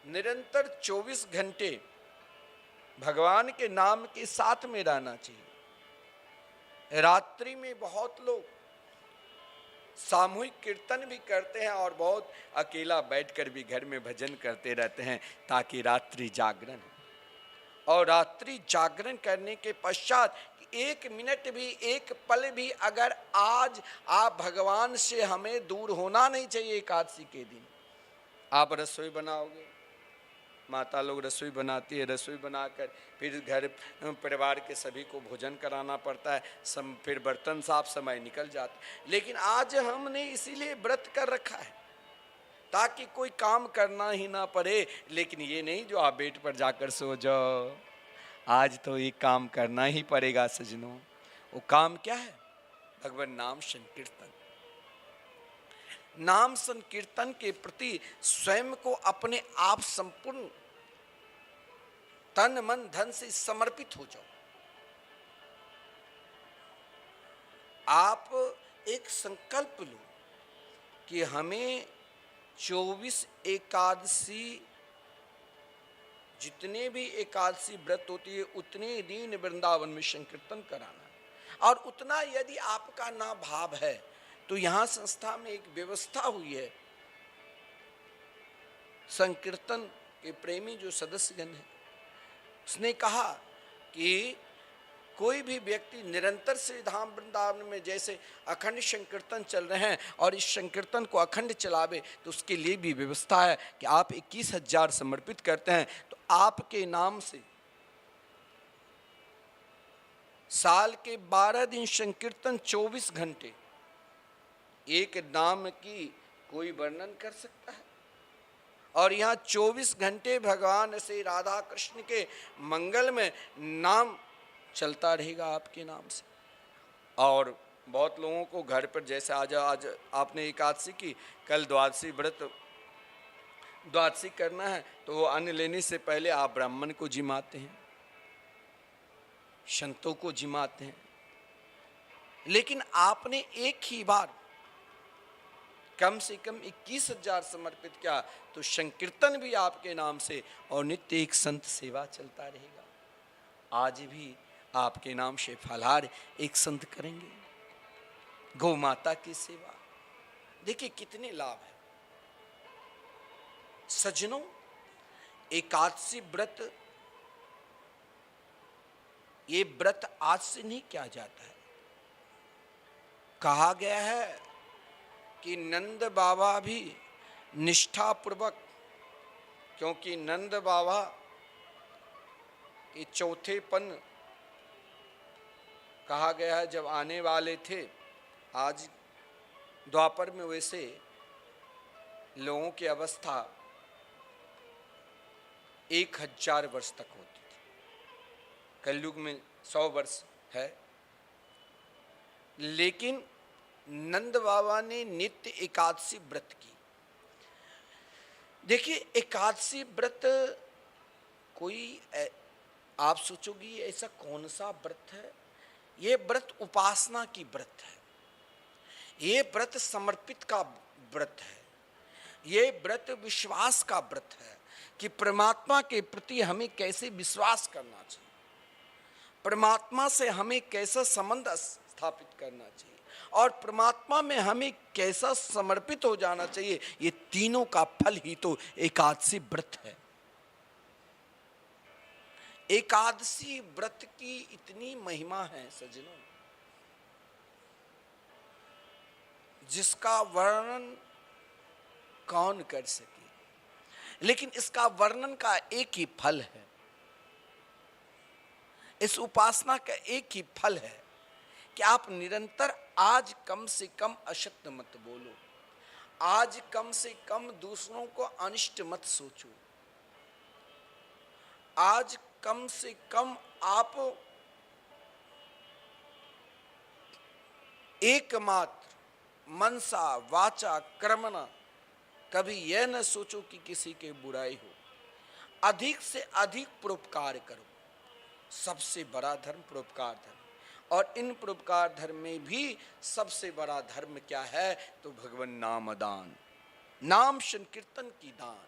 निरंतर 24 घंटे भगवान के नाम के साथ में रहना चाहिए। रात्रि में बहुत लोग सामूहिक कीर्तन भी करते हैं और बहुत अकेला बैठकर भी घर में भजन करते रहते हैं, ताकि रात्रि जागरण हो। और रात्रि जागरण करने के पश्चात एक मिनट भी, एक पल भी अगर आज आप भगवान से हमें दूर होना नहीं चाहिए। एकादशी के दिन आप रसोई बनाओगे, माता लोग रसोई बनाती है, रसोई बनाकर फिर घर परिवार के सभी को भोजन कराना पड़ता है, फिर बर्तन साफ, समय निकल जाता है। लेकिन आज हमने इसीलिए व्रत कर रखा है ताकि कोई काम करना ही ना पड़े। लेकिन ये नहीं जो आप बेड पर जाकर सो जाओ, आज तो ये काम करना ही पड़ेगा सजनों। वो काम क्या है? भगवान नाम संकीर्तन। नाम संकीर्तन के प्रति स्वयं को अपने आप संपूर्ण तन मन धन से समर्पित हो जाओ। आप एक संकल्प लो कि हमें 24 एकादशी, जितने भी एकादशी व्रत होती है उतने दिन वृंदावन में संकीर्तन कराना है। और उतना यदि आपका ना भाव है तो यहाँ संस्था में एक व्यवस्था हुई है। संकीर्तन के प्रेमी जो सदस्यगण है, उसने कहा कि कोई भी व्यक्ति निरंतर श्री धाम वृंदावन में जैसे अखंड संकीर्तन चल रहे हैं और इस संकीर्तन को अखंड चलावे, तो उसके लिए भी व्यवस्था है कि आप 21,000 समर्पित करते हैं तो आपके नाम से साल के 12 दिन संकीर्तन, 24 घंटे। एक नाम की कोई वर्णन कर सकता है? और यहाँ 24 घंटे भगवान श्री राधा कृष्ण के मंगल में नाम चलता रहेगा आपके नाम से। और बहुत लोगों को घर पर, जैसे आज आपने एकादशी की, कल द्वादशी व्रत, द्वादशी करना है तो वो अन्न लेने से पहले आप ब्राह्मण को जिमाते हैं, संतों को जिमाते हैं। लेकिन आपने एक ही बार कम से कम 21,000 समर्पित किया तो संकीर्तन भी आपके नाम से और नित्य एक संत सेवा चलता रहेगा। आज भी आपके नाम से फलाहार एक संत करेंगे, गौ माता की सेवा। देखिए कितने लाभ है सज्जनों। एकादशी व्रत, ये व्रत आज से नहीं किया जाता है। कहा गया है कि नंद बाबा भी निष्ठापूर्वक, क्योंकि नंद बाबा के चौथेपन कहा गया है जब आने वाले थे। आज द्वापर में वैसे लोगों की अवस्था 1000 वर्ष तक होती थी, कलयुग में 100 वर्ष है। लेकिन नंद बाबा ने नित्य एकादशी व्रत की। देखिए एकादशी व्रत कोई आप सोचोगे ये ऐसा कौन सा व्रत है? ये व्रत उपासना की व्रत है, ये व्रत समर्पित का व्रत है, ये व्रत विश्वास का व्रत है कि परमात्मा के प्रति हमें कैसे विश्वास करना चाहिए, परमात्मा से हमें कैसा संबंध स्थापित करना चाहिए और परमात्मा में हमें कैसा समर्पित हो जाना चाहिए। ये तीनों का फल ही तो एकादशी व्रत है। एकादशी व्रत की इतनी महिमा है सज्जनों, जिसका वर्णन कौन कर सके। लेकिन इसका वर्णन का एक ही फल है, इस उपासना का एक ही फल है कि आप निरंतर आज कम से कम असत्य मत बोलो, आज कम से कम दूसरों को अनिष्ट मत सोचो, आज कम से कम आप एकमात्र मनसा वाचा कर्मणा कभी यह न सोचो कि किसी के बुराई हो, अधिक से अधिक परोपकार करो। सबसे बड़ा धर्म परोपकार धर्म, और इन परोपकार धर्म में भी सबसे बड़ा धर्म क्या है तो भगवान नाम दान, नाम संकीर्तन की दान।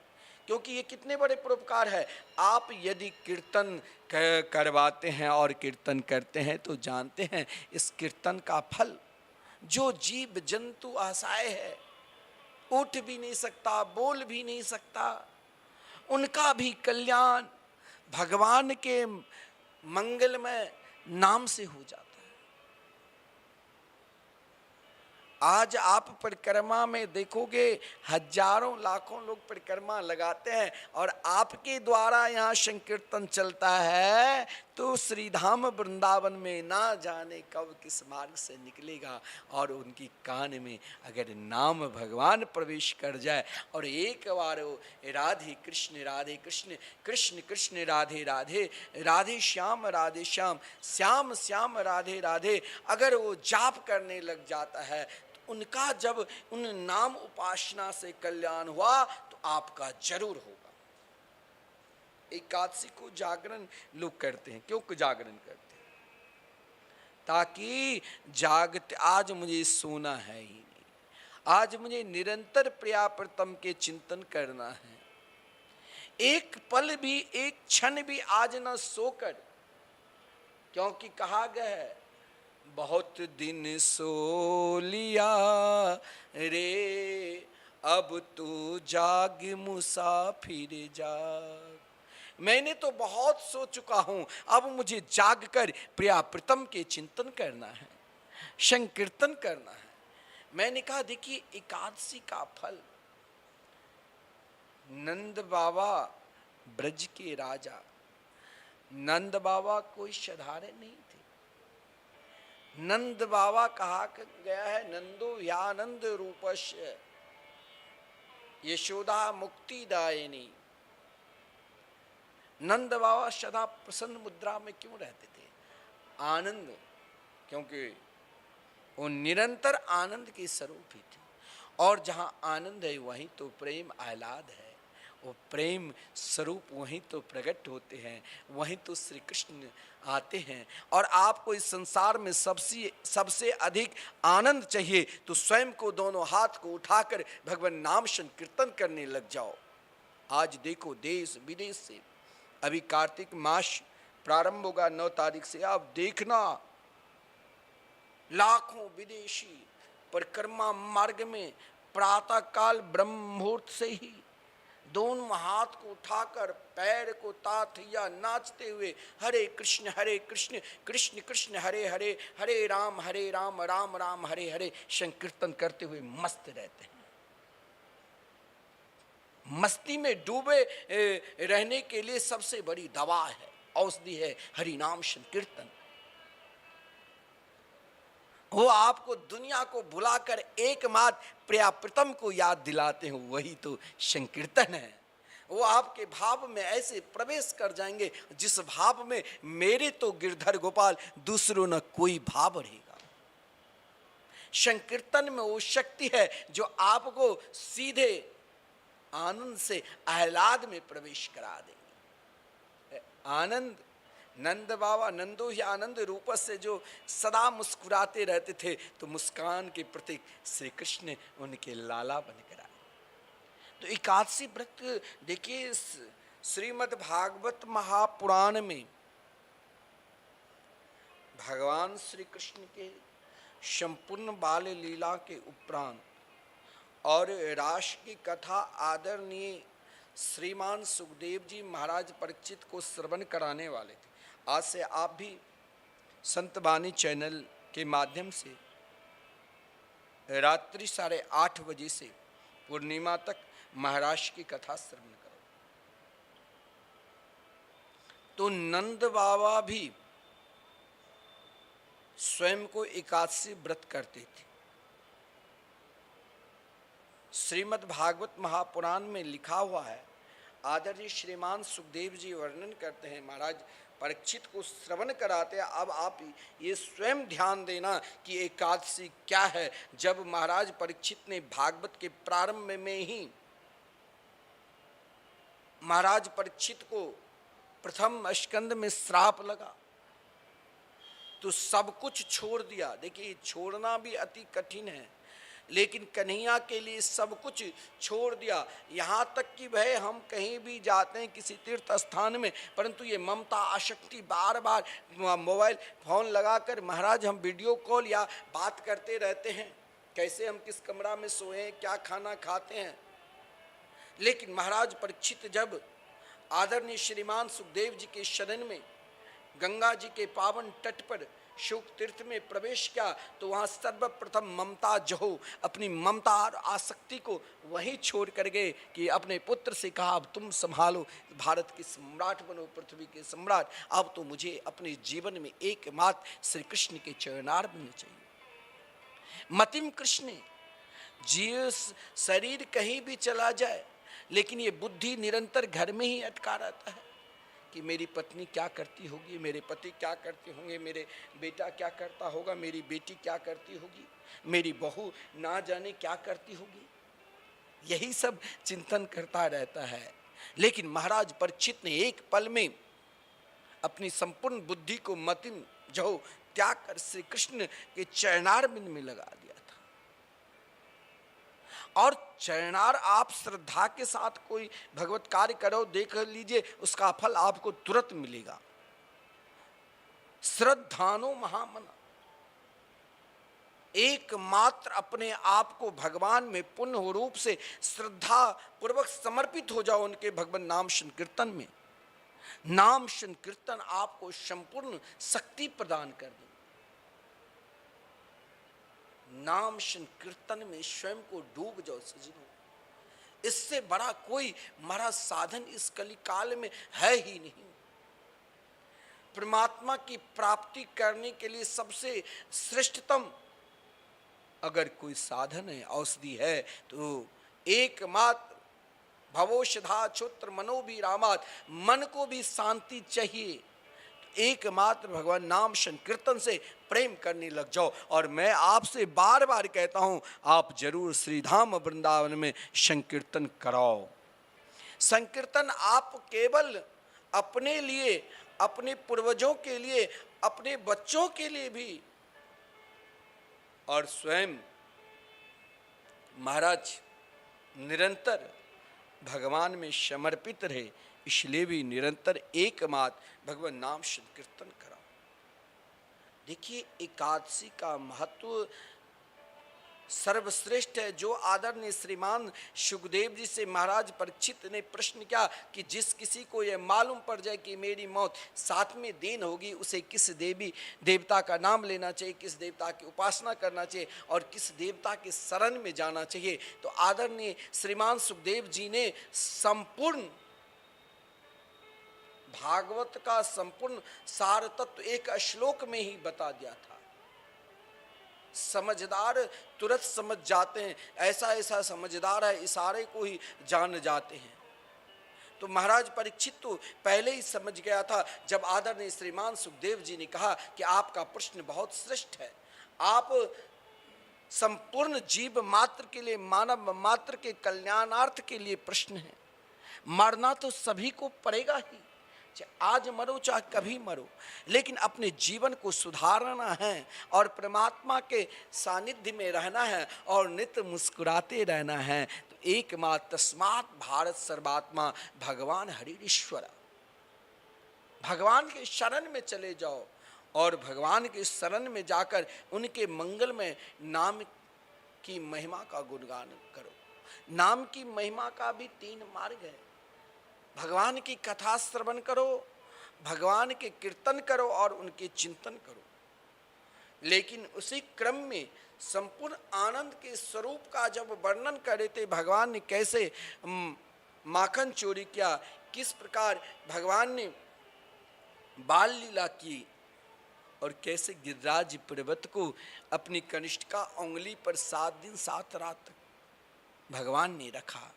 क्योंकि ये कितने बड़े परोपकार है। आप यदि कीर्तन करवाते हैं और कीर्तन करते हैं तो जानते हैं इस कीर्तन का फल, जो जीव जंतु असहाय है, उठ भी नहीं सकता, बोल भी नहीं सकता, उनका भी कल्याण भगवान के मंगलमय नाम से हो जाता है। आज आप परिक्रमा में देखोगे हजारों लाखों लोग परिक्रमा लगाते हैं और आपके द्वारा यहाँ संकीर्तन चलता है तो श्रीधाम वृंदावन में ना जाने कब किस मार्ग से निकलेगा और उनकी कान में अगर नाम भगवान प्रवेश कर जाए और एक बार वो राधे कृष्ण कृष्ण कृष्ण राधे राधे, राधे श्याम श्याम श्याम राधे राधे अगर वो जाप करने लग जाता है, उनका जब उन नाम उपासना से कल्याण हुआ तो आपका जरूर होगा। एकादशी को जागरण लोग करते हैं, क्यों जागरण करते हैं? ताकि जागते, आज मुझे सोना है ही नहीं, आज मुझे निरंतर प्रियाप्रतम के चिंतन करना है, एक पल भी एक क्षण भी आज न सोकर, क्योंकि कहा गया है बहुत दिन सो लिया रे अब तू जाग मुसाफिर जाग। मैंने तो बहुत सो चुका हूं, अब मुझे जागकर प्रियाप्रतम के चिंतन करना है, संकीर्तन करना है। मैंने कहा देखिए एकादशी का फल, नंद बाबा ब्रज के राजा, नंद बाबा कोई साधारण नहीं थे। नंद बाबा कहा गया है नंदो यानंद रूपस्य यशोदा मुक्तिदायिनी। नंद बाबा सदा प्रसन्न मुद्रा में क्यों रहते थे? आनंद, क्योंकि वो निरंतर आनंद के स्वरूप ही थे, और जहां आनंद है वहीं तो प्रेम आह्लाद है, वो प्रेम स्वरूप वहीं तो प्रकट होते हैं, वहीं तो श्री कृष्ण आते हैं। और आपको इस संसार में सबसे अधिक आनंद चाहिए तो स्वयं को दोनों हाथ को उठाकर भगवान नाम संकीर्तन करने लग जाओ। आज देखो देश विदेश से, अभी कार्तिक मास प्रारंभ होगा 9 तारीख से, आप देखना लाखों विदेशी परिक्रमा मार्ग में प्रातः काल ब्रह्म मुहूर्त से ही दोनों हाथ को उठाकर पैर को ताथिया नाचते हुए हरे कृष्ण कृष्ण कृष्ण हरे हरे, हरे राम राम राम हरे हरे संकीर्तन करते हुए मस्त रहते हैं। मस्ती में डूबे रहने के लिए सबसे बड़ी दवा है, औषधि है हरि नाम संकीर्तन। वो आपको दुनिया को भुलाकर एकमात्र प्रियाप्रतम को याद दिलाते हैं, वही तो संकीर्तन है। वो आपके भाव में ऐसे प्रवेश कर जाएंगे जिस भाव में मेरे तो गिरधर गोपाल दूसरों न कोई भाव रहेगा। संकीर्तन में वो शक्ति है जो आपको सीधे आनंद से आह्लाद में प्रवेश करा देंगे। आनंद नंद बाबा नंदो ही आनंद रूप से जो सदा मुस्कुराते रहते थे, तो मुस्कान के प्रतीक श्री कृष्ण उनके लाला बनकर आए। तो एकादशी व्रत देखिए, श्रीमद् भागवत महापुराण में भगवान श्री कृष्ण के संपूर्ण बाल लीला के उपरांत और रास की कथा आदरणीय श्रीमान सुखदेव जी महाराज परीक्षित को श्रवण कराने वाले थे। आज से आप भी संत वाणी चैनल के माध्यम से रात्रि 8:30 बजे से पूर्णिमा तक महाराज की कथा श्रवण करो। तो नंद बाबा भी स्वयं को एकादशी व्रत करते थे। श्रीमद् भागवत महापुराण में लिखा हुआ है, आदरणीय श्रीमान सुखदेव जी वर्णन करते हैं, महाराज परीक्षित को श्रवण कराते हैं। अब आप ये स्वयं ध्यान देना कि एकादशी क्या है। जब महाराज परीक्षित ने भागवत के प्रारंभ में ही महाराज परीक्षित को प्रथम स्कंद में श्राप लगा, तो सब कुछ छोड़ दिया। देखिए, छोड़ना भी अति कठिन है, लेकिन कन्हैया के लिए सब कुछ छोड़ दिया। यहाँ तक कि भाई हम कहीं भी जाते हैं किसी तीर्थ स्थान में, परंतु ये ममता आसक्ति बार बार मोबाइल फोन लगाकर महाराज हम वीडियो कॉल या बात करते रहते हैं, कैसे हम किस कमरा में सोए हैं, क्या खाना खाते हैं। लेकिन महाराज परीक्षित जब आदरणीय श्रीमान सुखदेव जी के शरण में गंगा जी के पावन तट पर शुक तीर्थ में प्रवेश किया, तो वहाँ सर्वप्रथम ममता जो अपनी ममता और आसक्ति को वहीं छोड़ कर गए कि अपने पुत्र से कहा, अब तुम संभालो, भारत के सम्राट बनो, पृथ्वी के सम्राट। अब तो मुझे अपने जीवन में एकमात्र श्री कृष्ण के चरणार बनने चाहिए। मतिम कृष्ण जी, शरीर कहीं भी चला जाए, लेकिन ये बुद्धि निरंतर घर में ही अटका रहता है कि मेरी पत्नी क्या करती होगी, मेरे पति क्या करते होंगे, मेरे बेटा क्या करता होगा, मेरी बेटी क्या करती होगी, मेरी बहू ना जाने क्या करती होगी। यही सब चिंतन करता रहता है। लेकिन महाराज परीक्षित ने एक पल में अपनी संपूर्ण बुद्धि को मतिम जो त्याग कर श्री कृष्ण के चरणार बिंद में लगा दिया था। और चरणार आप श्रद्धा के साथ कोई भगवत कार्य करो, देख लीजिए, उसका फल आपको तुरंत मिलेगा। श्रद्धानो महामना, एकमात्र अपने आप को भगवान में पूर्ण रूप से श्रद्धा पूर्वक समर्पित हो जाओ उनके भगवान नाम संकीर्तन में। नाम संकीर्तन आपको संपूर्ण शक्ति प्रदान कर दे। नाम संकीर्तन में स्वयं को डूब जाओ सज्जनों, इससे बड़ा कोई महाराज साधन इस कलिकाल में है ही नहीं। परमात्मा की प्राप्ति करने के लिए सबसे श्रेष्ठतम अगर कोई साधन है, औषधि है, तो एकमात्र भवोषधा क्षुत्र मनोभिरामात, मन को भी शांति चाहिए। एकमात्र भगवान नाम संकीर्तन से प्रेम करने लग जाओ। और मैं आपसे बार बार कहता हूं, आप जरूर श्रीधाम वृंदावन में संकीर्तन कराओ। संकीर्तन आप केवल अपने लिए, अपने पूर्वजों के लिए, अपने बच्चों के लिए भी, और स्वयं महाराज निरंतर भगवान में समर्पित रहे, इसलिए भी निरंतर एकमात्र भगवान नाम संकीर्तन कराओ। देखिए, एकादशी का महत्व सर्वश्रेष्ठ है। जो आदरणीय श्रीमान सुखदेव जी से महाराज परीक्षित ने प्रश्न किया कि जिस किसी को यह मालूम पड़ जाए कि मेरी मौत 7वें दिन होगी, उसे किस देवी देवता का नाम लेना चाहिए, किस देवता की उपासना करना चाहिए और किस देवता के शरण में जाना चाहिए, तो आदरणीय श्रीमान सुखदेव जी ने संपूर्ण भागवत का संपूर्ण सार तत्व एक श्लोक में ही बता दिया था। समझदार तुरंत समझ जाते हैं, ऐसा ऐसा समझदार है, इशारे को ही जान जाते हैं। तो महाराज परीक्षित तो पहले ही समझ गया था जब आदरणीय श्रीमान सुखदेव जी ने कहा कि आपका प्रश्न बहुत श्रेष्ठ है। आप संपूर्ण जीव मात्र के लिए, मानव मात्र के कल्याणार्थ के लिए प्रश्न है। मरना तो सभी को पड़ेगा ही, चाहे आज मरो चाहे कभी मरो, लेकिन अपने जीवन को सुधारना है और परमात्मा के सानिध्य में रहना है और नित्य मुस्कुराते रहना है। तो एकमात्र तस्मात् भारत सर्वात्मा भगवान हरिश्वर, भगवान के शरण में चले जाओ और भगवान के शरण में जाकर उनके मंगलमय नाम की महिमा का गुणगान करो। नाम की महिमा का भी 3 मार्ग है। भगवान की कथा श्रवण करो, भगवान के कीर्तन करो और उनके चिंतन करो, लेकिन उसी क्रम में संपूर्ण आनंद के स्वरूप का जब वर्णन करे थे, भगवान ने कैसे माखन चोरी किया, किस प्रकार भगवान ने बाल लीला की और कैसे गिरिराज पर्वत को अपनी कनिष्ठिका उंगली पर 7 दिन 7 रात तक भगवान ने रखा।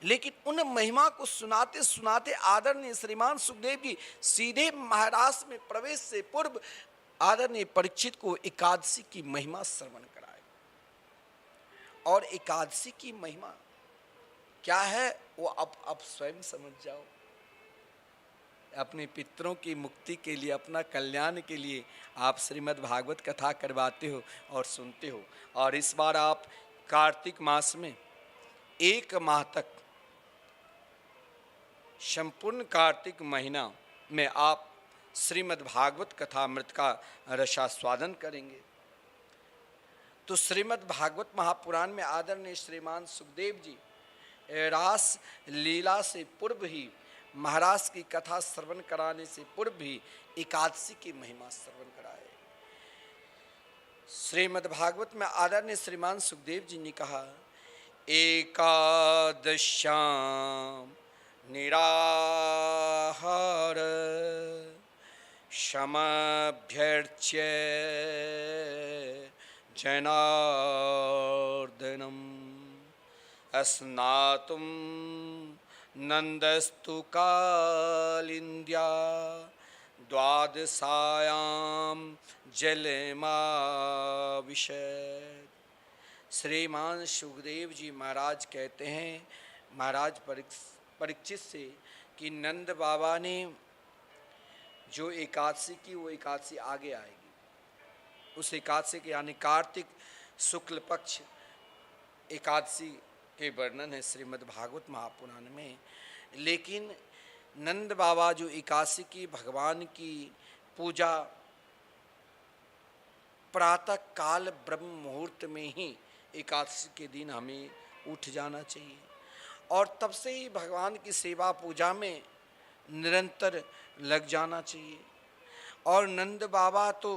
लेकिन उन महिमा को सुनाते सुनाते आदरणीय श्रीमान सुखदेव जी सीधे महाराष्ट्र में प्रवेश से पूर्व आदरणीय परीक्षित को एकादशी की महिमा श्रवण कराए। और एकादशी की महिमा क्या है वो अब स्वयं समझ जाओ। अपने पितरों की मुक्ति के लिए, अपना कल्याण के लिए आप श्रीमद् भागवत कथा करवाते हो और सुनते हो। और इस बार आप कार्तिक मास में 1 माह तक संपूर्ण कार्तिक महीना में आप श्रीमद् भागवत कथामृत का रसास्वादन करेंगे। तो श्रीमद् भागवत महापुराण में आदरणीय श्रीमान सुखदेव जी रास लीला से पूर्व ही, महाराज की कथा श्रवण कराने से पूर्व भी एकादशी की महिमा श्रवण कराए। श्रीमद् भागवत में आदरणीय श्रीमान सुखदेव जी ने कहा, एकादश्याम निराहार समभ्यर्च्य जनार्दनम स्नातुम नंदस्तु कालिंद्या द्वादशायाम जलमाविशत। श्रीमान सुखदेव जी महाराज कहते हैं महाराज परीक्षित से कि नंद बाबा ने जो एकादशी की वो एकादशी आगे आएगी। उस एकादशी के यानी कार्तिक शुक्ल पक्ष एकादशी के वर्णन है श्रीमद् भागवत महापुराण में। लेकिन नंद बाबा जो एकादशी की भगवान की पूजा प्रातः काल ब्रह्म मुहूर्त में ही एकादशी के दिन हमें उठ जाना चाहिए और तब से ही भगवान की सेवा पूजा में निरंतर लग जाना चाहिए। और नंद बाबा तो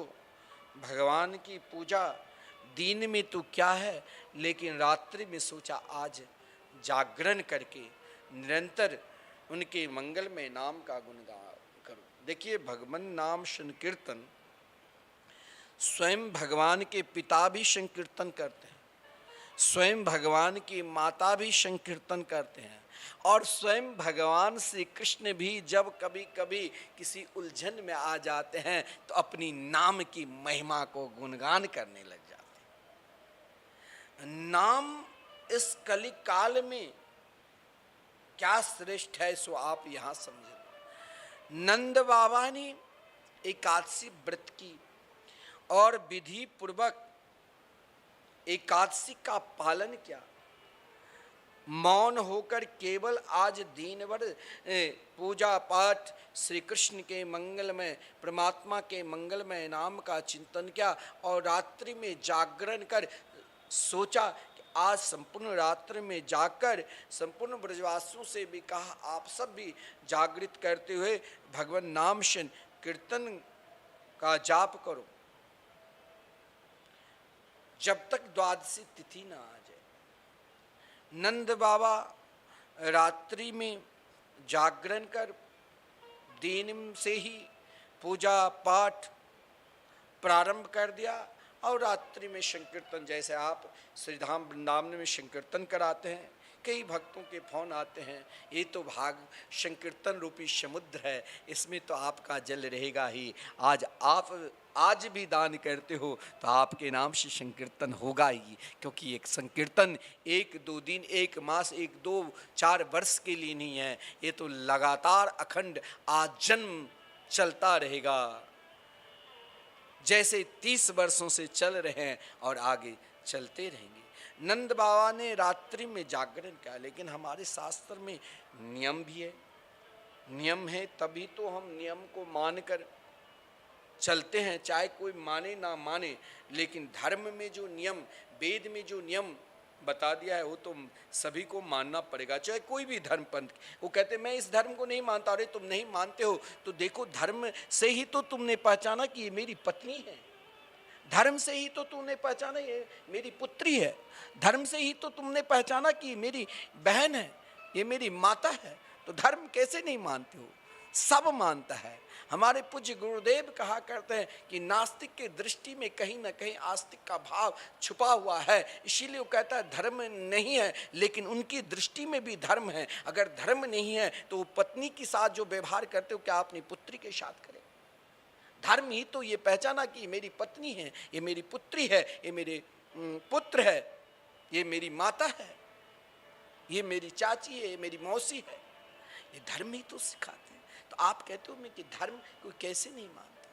भगवान की पूजा दिन में तो क्या है, लेकिन रात्रि में सोचा आज जागरण करके निरंतर उनके मंगलमय नाम का गुणगान करो। देखिए, भगवान नाम संकीर्तन स्वयं भगवान के पिता भी संकीर्तन करते हैं, स्वयं भगवान की माता भी संकीर्तन करते हैं और स्वयं भगवान श्री कृष्ण भी जब कभी कभी किसी उलझन में आ जाते हैं तो अपनी नाम की महिमा को गुणगान करने लग जाते हैं। नाम इस कली काल में क्या श्रेष्ठ है सो आप यहाँ समझे। नंद बाबा ने एकादशी व्रत की और विधि पूर्वक एकादशी का पालन किया, मौन होकर केवल आज दिन भर पूजा पाठ श्री कृष्ण के मंगलमय, परमात्मा के मंगलमय नाम का चिंतन किया और रात्रि में जागरण कर सोचा कि आज संपूर्ण रात्रि में जाकर संपूर्ण ब्रजवासियों से भी कहा आप सब भी जागृत करते हुए भगवान नाम कीर्तन का जाप करो जब तक द्वादशी तिथि न आ जाए। नंद बाबा रात्रि में जागरण कर दिन से ही पूजा पाठ प्रारंभ कर दिया और रात्रि में संकीर्तन, जैसे आप श्रीधाम वृंदावन में संकीर्तन कराते हैं, कई भक्तों के फोन आते हैं, ये तो भाग संकीर्तन रूपी समुद्र है, इसमें तो आपका जल रहेगा ही। आज आप आज भी दान करते हो तो आपके नाम से संकीर्तन होगा ही, क्योंकि एक संकीर्तन 1-2 दिन, 1 मास, 1-2-4 वर्ष के लिए नहीं है, ये तो लगातार अखंड आजन्म चलता रहेगा, जैसे 30 वर्षों से चल रहे हैं और आगे चलते रहेंगे। नंद बाबा ने रात्रि में जागरण किया, लेकिन हमारे शास्त्र में नियम भी है, नियम है तभी तो हम नियम को मानकर चलते हैं, चाहे कोई माने ना माने, लेकिन धर्म में जो नियम, वेद में जो नियम बता दिया है वो तो सभी को मानना पड़ेगा, चाहे कोई भी धर्म पंथ। वो कहते मैं इस धर्म को नहीं मानता, अरे तुम नहीं मानते हो तो देखो धर्म से ही तो तुमने पहचाना कि ये मेरी पत्नी है, धर्म से ही तो तुमने पहचाना ये मेरी पुत्री है, धर्म से ही तो तुमने पहचाना कि मेरी बहन है, ये मेरी माता है, तो धर्म कैसे नहीं मानते हो? सब मानता है। हमारे पूज्य गुरुदेव कहा करते हैं कि नास्तिक के दृष्टि में कहीं ना कहीं आस्तिक का भाव छुपा हुआ है, इसीलिए वो कहता है धर्म नहीं है, लेकिन उनकी दृष्टि में भी धर्म है। अगर धर्म नहीं है तो वो पत्नी के साथ जो व्यवहार करते हो क्या अपनी पुत्री के साथ करें? धर्म ही तो ये पहचाना कि ये मेरी पत्नी है, ये मेरी पुत्री है, ये मेरे पुत्र है, ये मेरी माता है, ये मेरी चाची है, ये मेरी मौसी है, ये धर्म ही तो सिखाते हैं। तो आप कहते हो मैं कि धर्म कोई कैसे नहीं मानता?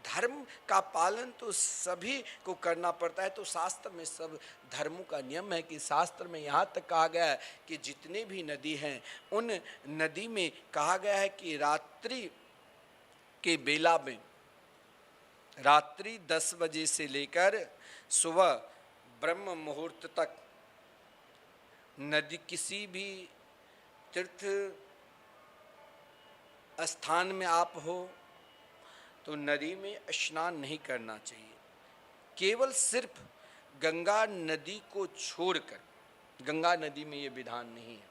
धर्म का पालन तो सभी को करना पड़ता है। तो शास्त्र में सब धर्मों का नियम है कि शास्त्र में यहाँ तक कहा गया है कि जितने भी नदी हैं उन नदी में कहा गया है कि रात्रि के बेला में, रात्रि 10 बजे से लेकर सुबह ब्रह्म मुहूर्त तक नदी, किसी भी तीर्थ स्थान में आप हो तो नदी में स्नान नहीं करना चाहिए। केवल सिर्फ गंगा नदी को छोड़कर, गंगा नदी में ये विधान नहीं है,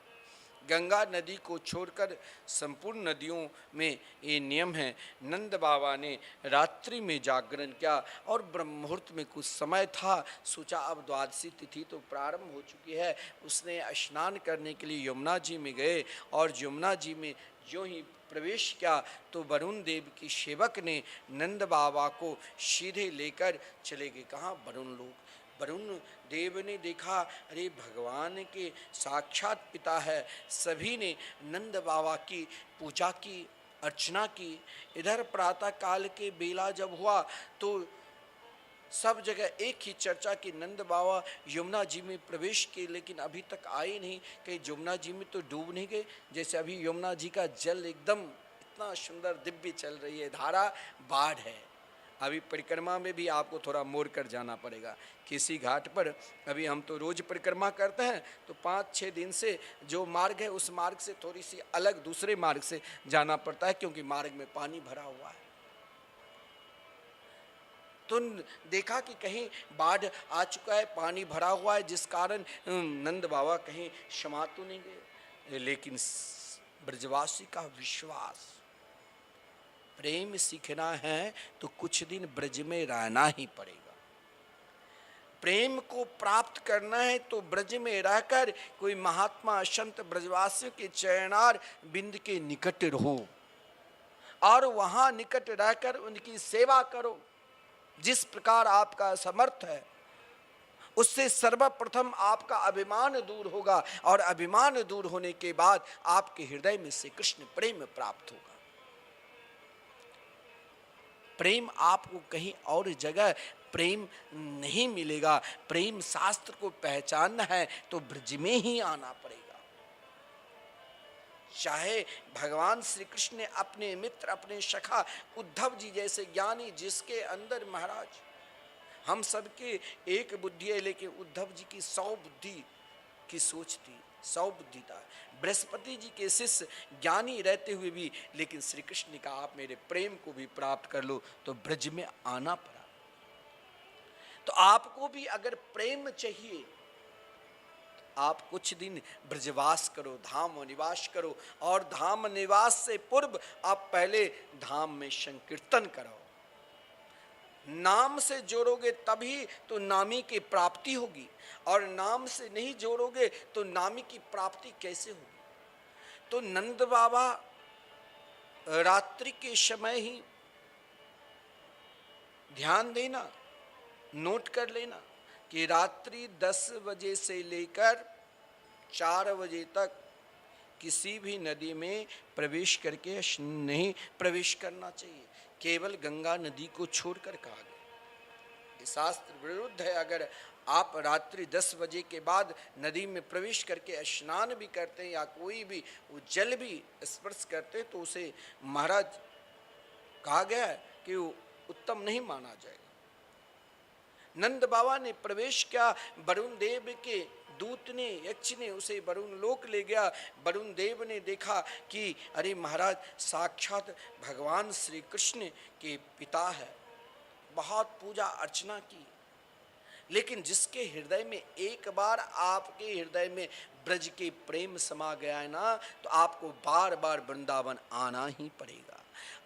गंगा नदी को छोड़कर संपूर्ण नदियों में ये नियम है। नंद बाबा ने रात्रि में जागरण किया और ब्रह्म मुहूर्त में कुछ समय था, सोचा अब द्वादशी तिथि तो प्रारंभ हो चुकी है, उसने स्नान करने के लिए यमुना जी में गए और यमुना जी में जो ही प्रवेश किया तो वरुण देव की सेवक ने नंद बाबा को सीधे लेकर चले गए। कहाँ? वरुण लोग। वरुण देव ने देखा अरे भगवान के साक्षात पिता है, सभी ने नंद बाबा की पूजा की, अर्चना की। इधर प्रातः काल के बेला जब हुआ तो सब जगह एक ही चर्चा कि नंद बाबा यमुना जी में प्रवेश किए, लेकिन अभी तक आए नहीं। कहीं यमुना जी में तो डूब नहीं गए? जैसे अभी यमुना जी का जल एकदम इतना सुंदर दिव्य चल रही है धारा, बाढ़ है। अभी परिक्रमा में भी आपको थोड़ा मोड़ कर जाना पड़ेगा किसी घाट पर। अभी हम तो रोज परिक्रमा करते हैं तो 5-6 दिन से जो मार्ग है उस मार्ग से थोड़ी सी अलग दूसरे मार्ग से जाना पड़ता है, क्योंकि मार्ग में पानी भरा हुआ है। तो देखा कि कहीं बाढ़ आ चुका है, पानी भरा हुआ है, जिस कारण नंद बाबा कहीं क्षमा तो नहीं गए। लेकिन ब्रजवासी का विश्वास, प्रेम सीखना है तो कुछ दिन ब्रज में रहना ही पड़ेगा। प्रेम को प्राप्त करना है तो ब्रज में रहकर कोई महात्मा संत ब्रजवासियों के चरणार बिंद के निकट रहो और वहां निकट रहकर उनकी सेवा करो। जिस प्रकार आपका समर्थ है उससे सर्वप्रथम आपका अभिमान दूर होगा और अभिमान दूर होने के बाद आपके हृदय में से कृष्ण प्रेम प्राप्त होगा। प्रेम आपको कहीं और जगह प्रेम नहीं मिलेगा। प्रेम शास्त्र को पहचानना है तो ब्रज में ही आना पड़ेगा। चाहे भगवान श्री कृष्ण ने अपने मित्र, अपने सखा उद्धव जी जैसे ज्ञानी, जिसके अंदर महाराज हम सबके एक बुद्धि है, लेकिन उद्धव जी की 100 बुद्धि की सोच थी, 100 बुद्धि था। बृहस्पति जी के शिष्य ज्ञानी रहते हुए भी, लेकिन श्री कृष्ण ने कहा आप मेरे प्रेम को भी प्राप्त कर लो, तो ब्रज में आना पड़ा। तो आपको भी अगर प्रेम चाहिए, आप कुछ दिन ब्रजवास करो, धाम निवास करो, और धाम निवास से पूर्व आप पहले धाम में संकीर्तन करो। नाम से जोड़ोगे तभी तो नामी की प्राप्ति होगी, और नाम से नहीं जोड़ोगे तो नामी की प्राप्ति कैसे होगी। तो नंद बाबा रात्रि के समय ही, ध्यान देना, नोट कर लेना कि रात्रि 10 बजे से लेकर 4 बजे तक किसी भी नदी में प्रवेश करके नहीं प्रवेश करना चाहिए, केवल गंगा नदी को छोड़कर कहा गया। ये शास्त्र विरुद्ध है। अगर आप रात्रि 10 बजे के बाद नदी में प्रवेश करके स्नान भी करते हैं या कोई भी वो जल भी स्पर्श करते हैं तो उसे महाराज कहा गया है कि वो उत्तम नहीं माना जाएगा। नंद बाबा ने प्रवेश किया, वरुण देव के दूत ने, यक्ष ने उसे वरुण लोक ले गया। वरुण देव ने देखा कि अरे महाराज साक्षात भगवान श्री कृष्ण के पिता है। बहुत पूजा अर्चना की, लेकिन जिसके हृदय में एक बार आपके हृदय में ब्रज के प्रेम समा गया है ना, तो आपको बार बार वृंदावन आना ही पड़ेगा।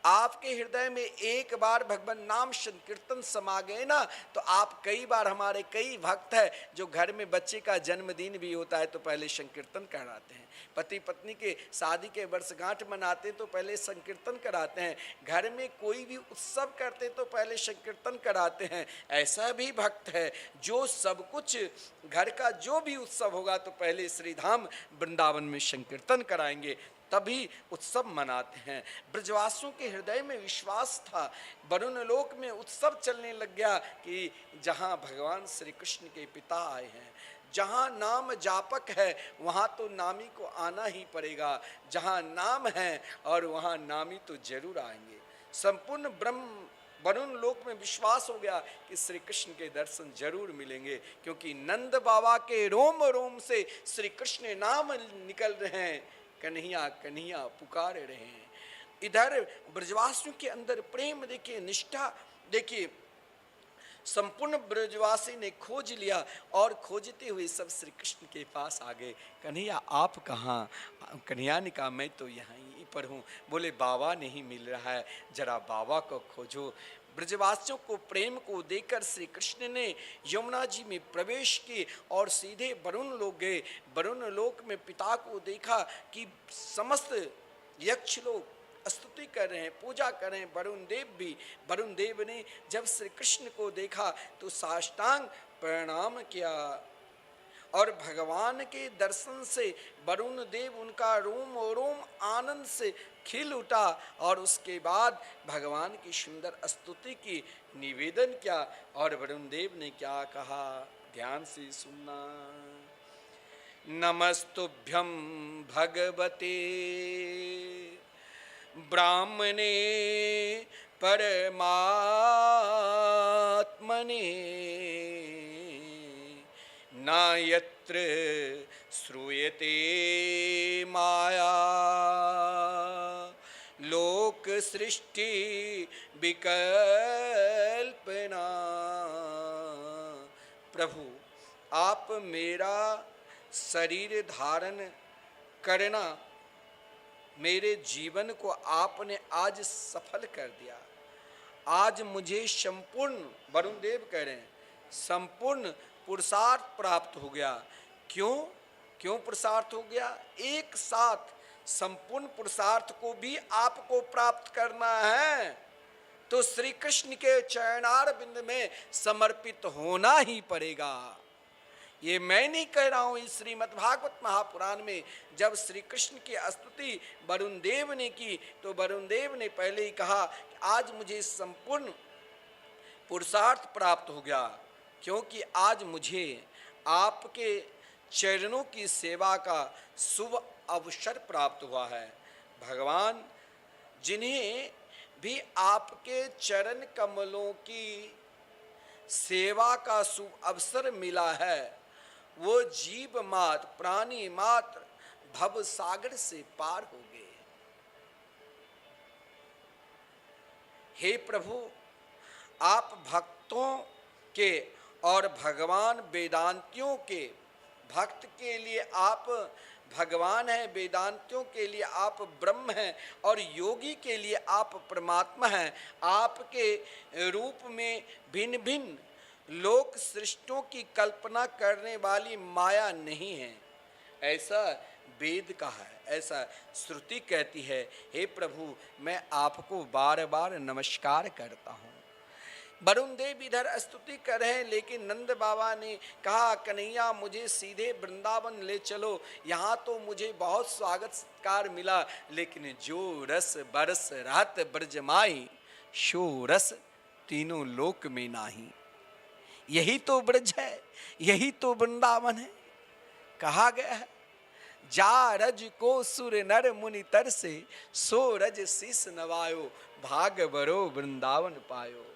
आपके हृदय में एक बार भगवान नाम संकीर्तन समा गए ना, तो आप कई बार, हमारे कई भक्त हैं जो घर में बच्चे का जन्मदिन भी होता है तो पहले संकीर्तन कराते हैं, पति पत्नी के शादी के वर्षगांठ मनाते तो पहले संकीर्तन कराते हैं, घर में कोई भी उत्सव करते तो पहले संकीर्तन कराते हैं। ऐसा भी भक्त है जो सब कुछ, घर का जो भी उत्सव होगा तो पहले श्रीधाम वृंदावन में संकीर्तन कराएंगे, तभी उत्सव मनाते हैं। ब्रजवासियों के हृदय में विश्वास था, वरुण लोक में उत्सव चलने लग गया कि जहाँ भगवान श्री कृष्ण के पिता आए हैं, जहाँ नाम जापक है वहाँ तो नामी को आना ही पड़ेगा। जहाँ नाम है और वहाँ नामी तो जरूर आएंगे। संपूर्ण ब्रह्म वरुण लोक में विश्वास हो गया कि श्री कृष्ण के दर्शन जरूर मिलेंगे, क्योंकि नंद बाबा के रोम रोम से श्री कृष्ण नाम निकल रहे हैं, कन्हैया कन्हैया पुकार रहे हैं। इधर ब्रजवासियों के अंदर प्रेम देखिए, निष्ठा देखिए। संपूर्ण ब्रजवासी ने खोज लिया और खोजते हुए सब श्री कृष्ण के पास आ गए। कन्हैया आप कहाँ? कन्हैया ने कहा मैं तो यहाँ ही पर हूँ। बोले बाबा नहीं मिल रहा है, जरा बाबा को खोजो। ब्रजवासियों को प्रेम को देकर श्री कृष्ण ने यमुना जी में प्रवेश किए और सीधे वरुण लोक गए। वरुण लोक में पिता को देखा कि समस्त यक्ष लोग स्तुति कर रहे हैं, पूजा कर रहे हैं, वरुण देव भी। वरुण देव ने जब श्री कृष्ण को देखा तो साष्टांग प्रणाम किया और भगवान के दर्शन से वरुण देव उनका रोम रोम आनंद से खिल उठा और उसके बाद भगवान की सुंदर स्तुति की निवेदन किया। और वरुण देव ने क्या कहा, ध्यान से सुनना। नमस्तुभ्यं भगवते ब्राह्मणे परमात्मने न यत्र श्रूयते माया लोक सृष्टि विकल्पना। प्रभु आप मेरा शरीर धारण करना, मेरे जीवन को आपने आज सफल कर दिया। आज मुझे संपूर्ण, वरुण देव कह रहे हैं, संपूर्ण पुरुषार्थ प्राप्त हो गया। क्यों पुरुषार्थ हो गया? एक साथ संपूर्ण पुरुषार्थ को भी आपको प्राप्त करना है तो श्री कृष्ण के चरणार बिंद में समर्पित होना ही पड़ेगा। ये मैं नहीं कह रहा हूँ, इस श्रीमद् भागवत महापुराण में जब श्री कृष्ण की स्तुति वरुण देव ने की तो वरुण देव ने पहले ही कहा कि आज मुझे संपूर्ण पुरुषार्थ प्राप्त हो गया, क्योंकि आज मुझे आपके चरणों की सेवा का शुभ अवसर प्राप्त हुआ है। भगवान जिन्हें भी आपके चरण कमलों की सेवा का शुभ अवसर मिला है, वो जीव मात्र, प्राणी मात्र भव सागर से पार हो गए। हे प्रभु, आप भक्तों के और भगवान वेदांतियों के भक्त के लिए आप भगवान हैं, वेदांतियों के लिए आप ब्रह्म हैं और योगी के लिए आप परमात्मा हैं। आपके रूप में भिन्न भिन्न लोक सृष्टियों की कल्पना करने वाली माया नहीं है, ऐसा वेद का है, ऐसा श्रुति कहती है। हे प्रभु, मैं आपको बार बार नमस्कार करता हूँ। वरुण देव इधर स्तुति कर रहे हैं, लेकिन नंद बाबा ने कहा कन्हैया मुझे सीधे वृंदावन ले चलो, यहाँ तो मुझे बहुत स्वागत सत्कार मिला, लेकिन जो रस बरस रहत ब्रजमाई शो रस तीनों लोक में नाही। यही तो ब्रज है, यही तो वृंदावन है। कहा गया है जा रज को सुर नर मुनि तर से सो रज शीस नवायो भाग बरो वृंदावन पायो।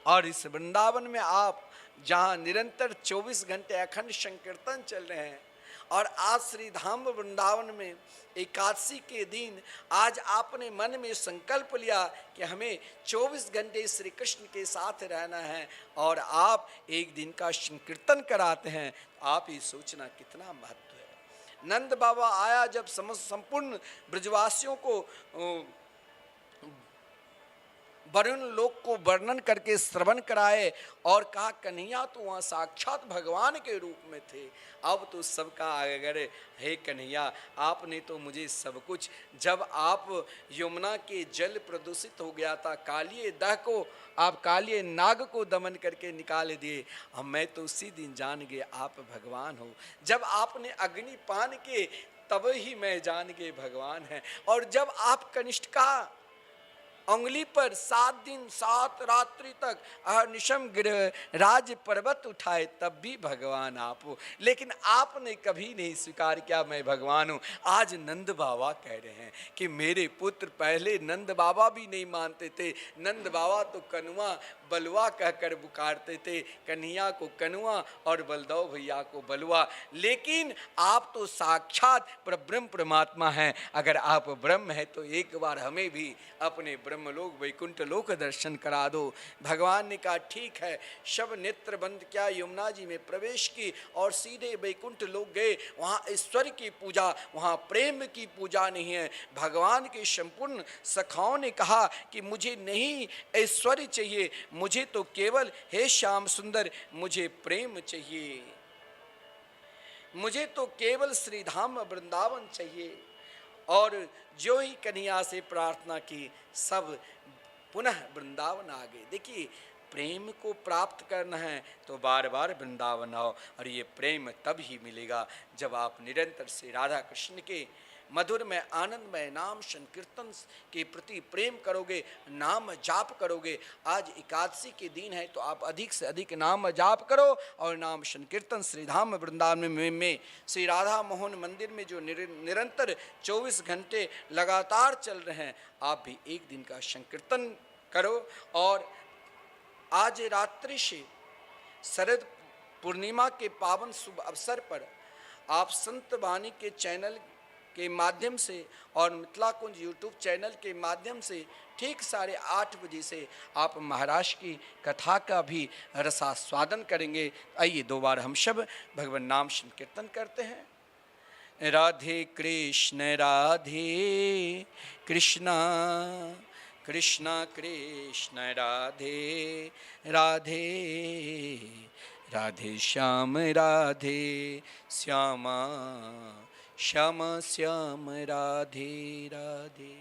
और इस वृंदावन में आप जहाँ निरंतर 24 घंटे अखंड संकीर्तन चल रहे हैं, और आज श्री धाम वृंदावन में एकादशी के दिन आज आपने मन में संकल्प लिया कि हमें 24 घंटे श्री कृष्ण के साथ रहना है, और आप एक दिन का संकीर्तन कराते हैं, आप ही सोचना कितना महत्व है। नंद बाबा आया जब संपूर्ण ब्रजवासियों को वरुण लोक को वर्णन करके श्रवण कराए और कहा कन्हैया तो वहाँ साक्षात भगवान के रूप में थे। अब तो सबका अगर हे कन्हैया आपने तो मुझे सब कुछ, जब आप यमुना के जल प्रदूषित हो गया था, कालिए दह को आप कालिए नाग को दमन करके निकाल दिए, अब मैं तो उसी दिन जान गए आप भगवान हो। जब आपने अग्नि पान के तब ही मैं जान गए भगवान है। और जब आप कनिष्ठा उंगली पर 7 दिन 7 रात्रि तक अहर्निशम राज पर्वत उठाए, तब भी भगवान आप हो, लेकिन आपने कभी नहीं स्वीकार किया मैं भगवान हूँ। आज नंद बाबा कह रहे हैं कि मेरे पुत्र, पहले नंद बाबा भी नहीं मानते थे, नंद बाबा तो कनुआ बलुआ कहकर पुकारते थे, कन्हैया को कनुआ और बलदेव भैया को बलुआ, लेकिन आप तो साक्षात ब्रह्म परमात्मा हैं। अगर आप ब्रह्म हैं तो एक बार हमें भी अपने ब्रह्मलोक वैकुंठ लोक दर्शन करा दो। भगवान ने कहा ठीक है। शब नेत्र बंद किया, यमुना जी में प्रवेश की और सीधे वैकुंठ लोक गए। वहाँ ईश्वर की पूजा, वहाँ प्रेम की पूजा नहीं है। भगवान के संपूर्ण सखाओं ने कहा कि मुझे नहीं ऐश्वर्य चाहिए, मुझे तो केवल हे श्याम सुंदर मुझे प्रेम चाहिए, मुझे तो केवल श्रीधाम वृंदावन चाहिए। और जो ही कन्हैया से प्रार्थना की, सब पुनः वृंदावन आ गए। देखिए, प्रेम को प्राप्त करना है तो बार बार वृंदावन आओ, और ये प्रेम तब ही मिलेगा जब आप निरंतर से राधा कृष्ण के मधुर में आनंदमय नाम संकीर्तन के प्रति प्रेम करोगे, नाम जाप करोगे। आज एकादशी के दिन है तो आप अधिक से अधिक नाम जाप करो और नाम संकीर्तन श्रीधाम वृंदावन में श्री राधा मोहन मंदिर में जो निरंतर 24 घंटे लगातार चल रहे हैं, आप भी एक दिन का संकीर्तन करो। और आज रात्रि से शरद पूर्णिमा के पावन शुभ अवसर पर आप संत वाणी के चैनल के माध्यम से और मिथिला कुंज यूट्यूब चैनल के माध्यम से ठीक 8:30 बजे से आप महाराज की कथा का भी रसास्वादन करेंगे। आइए 2 बार हम सब भगवान नाम संकीर्तन करते हैं। राधे कृष्ण कृष्ण कृष्ण कृष्ण राधे राधे राधे श्याम राधे श्यामा श्याम श्याम राधे राधे।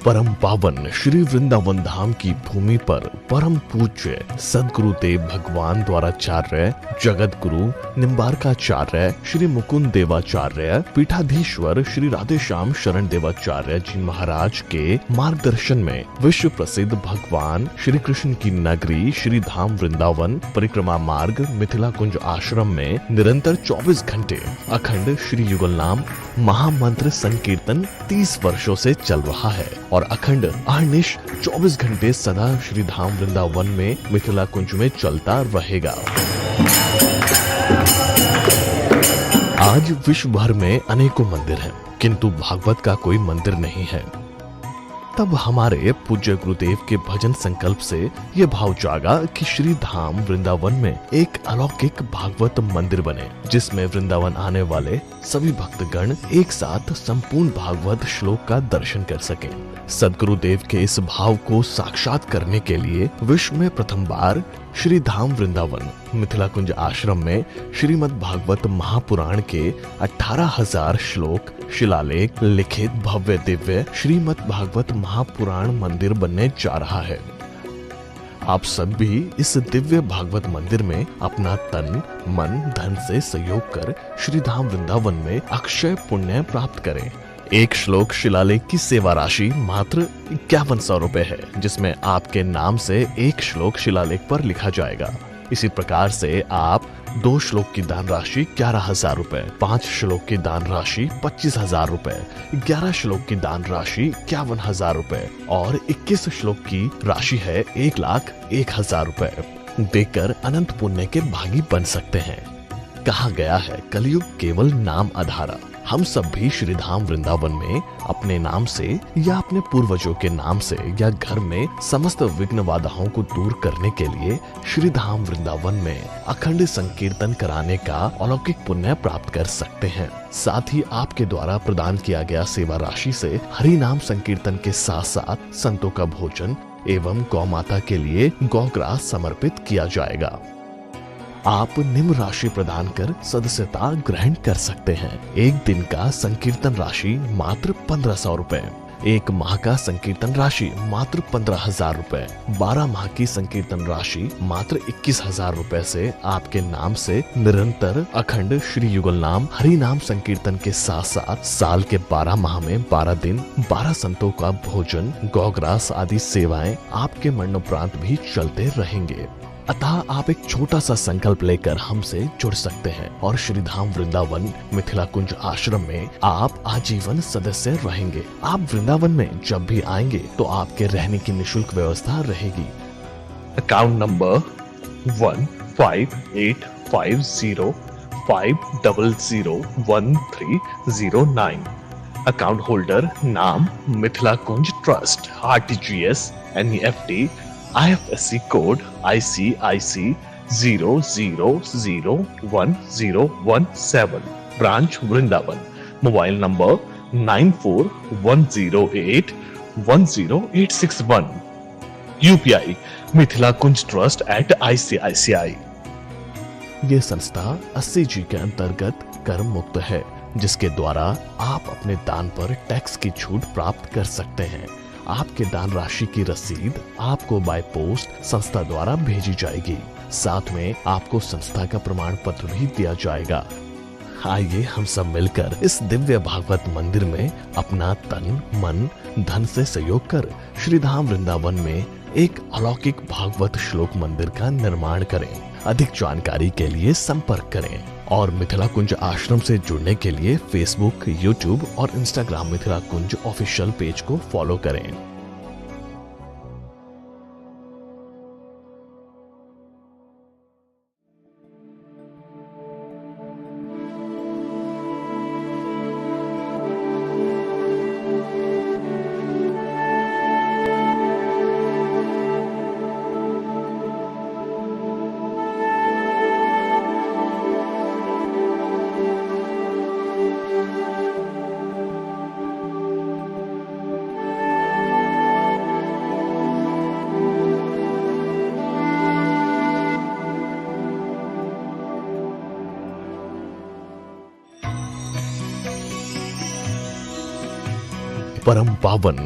परम पावन श्री वृंदावन धाम की भूमि पर परम पूज्य सदगुरुदेव भगवान द्वाराचार्य जगत गुरु निम्बारकाचार्य श्री मुकुंद देवाचार्य पीठाधीश्वर श्री राधेश्याम शरण देवाचार्य जी महाराज के मार्गदर्शन में विश्व प्रसिद्ध भगवान श्री कृष्ण की नगरी श्री धाम वृंदावन परिक्रमा मार्ग मिथिला कुंज आश्रम में निरंतर 24 घंटे अखंड श्री युगल नाम महामंत्र संकीर्तन 30 वर्षों से चल रहा है और अखंड अहर्निश 24 घंटे सदा श्री धाम वृंदावन में मिथिला कुंज में चलता रहेगा। आज विश्व भर में अनेकों मंदिर हैं, किंतु भागवत का कोई मंदिर नहीं है। तब हमारे पूज्य गुरुदेव के भजन संकल्प से ये भाव जागा कि श्री धाम वृंदावन में एक अलौकिक भागवत मंदिर बने, जिसमें वृंदावन आने वाले सभी भक्तगण एक साथ संपूर्ण भागवत श्लोक का दर्शन कर सकें। सदगुरुदेव के इस भाव को साक्षात करने के लिए विश्व में प्रथम बार श्री धाम वृंदावन मिथिला कुंज आश्रम में श्रीमद् भागवत महापुराण के 18,000 श्लोक शिलालेख लिखित भव्य दिव्य श्रीमद् भागवत महापुराण मंदिर बनने जा रहा है। आप सब भी इस दिव्य भागवत मंदिर में अपना तन मन धन से सहयोग कर श्री धाम वृंदावन में अक्षय पुण्य प्राप्त करें। एक श्लोक शिलालेख की सेवा राशि मात्र 5100 रुपए है, जिसमें आपके नाम से एक श्लोक शिलालेख पर लिखा जाएगा। इसी प्रकार से आप 2 श्लोक की दान राशि 11,000 रुपए, 5 श्लोक की दान राशि 25,000 रुपए, 11 श्लोक की दान राशि 51,000 रुपए और 21 श्लोक की राशि है 1,01,000 रुपए देकर अनंत पुण्य के भागी बन सकते हैं। कहा गया है कलयुग केवल नाम आधारा। हम सब भी श्री धाम वृंदावन में अपने नाम से या अपने पूर्वजों के नाम से या घर में समस्त विघ्न बाधाओं को दूर करने के लिए श्री धाम वृंदावन में अखंड संकीर्तन कराने का अलौकिक पुण्य प्राप्त कर सकते हैं। साथ ही आपके द्वारा प्रदान किया गया सेवा राशि से हरि नाम संकीर्तन के साथ साथ संतों का भोजन एवं गौ माता के लिए गौग्रास समर्पित किया जाएगा। आप निम्न राशि प्रदान कर सदस्यता ग्रहण कर सकते हैं। एक दिन का संकीर्तन राशि मात्र 1,500 रुपए, एक माह का संकीर्तन राशि मात्र 15,000 रुपए, 12 माह की संकीर्तन राशि मात्र 21,000 रुपए से आपके नाम से निरंतर अखंड श्री युगल नाम हरि नाम संकीर्तन के साथ साथ साल के 12 माह में 12 दिन 12 संतों का भोजन गौग्रास आदि सेवाएं आपके मरणोपरांत भी चलते रहेंगे। अतः आप एक छोटा सा संकल्प लेकर हमसे जुड़ सकते हैं और श्री धाम वृंदावन मिथिला कुंज आश्रम में आप आजीवन सदस्य रहेंगे। आप वृंदावन में जब भी आएंगे तो आपके रहने की निशुल्क व्यवस्था रहेगी। Account number 158505001309। अकाउंट होल्डर नाम Mithila Kunj trust, RTGS, NEFT, IFSC code ICIC 00011017। Branch Vrindavan. Mobile number 9410810861। UPI Mithila Kunj trust @ICICI। ये संस्था 80G के अंतर्गत कर मुक्त है, जिसके द्वारा आप अपने दान पर टैक्स की छूट प्राप्त कर सकते हैं। आपके दान राशि की रसीद आपको बाय पोस्ट संस्था द्वारा भेजी जाएगी। साथ में आपको संस्था का प्रमाण पत्र भी दिया जाएगा। आइए हम सब मिलकर इस दिव्य भागवत मंदिर में अपना तन मन धन से सहयोग कर श्री धाम वृंदावन में एक अलौकिक भागवत श्लोक मंदिर का निर्माण करें। अधिक जानकारी के लिए संपर्क करें और मिथिला कुंज आश्रम से जुड़ने के लिए फेसबुक, यूट्यूब और इंस्टाग्राम मिथिला कुंज ऑफिशियल पेज को फॉलो करें। परम पावन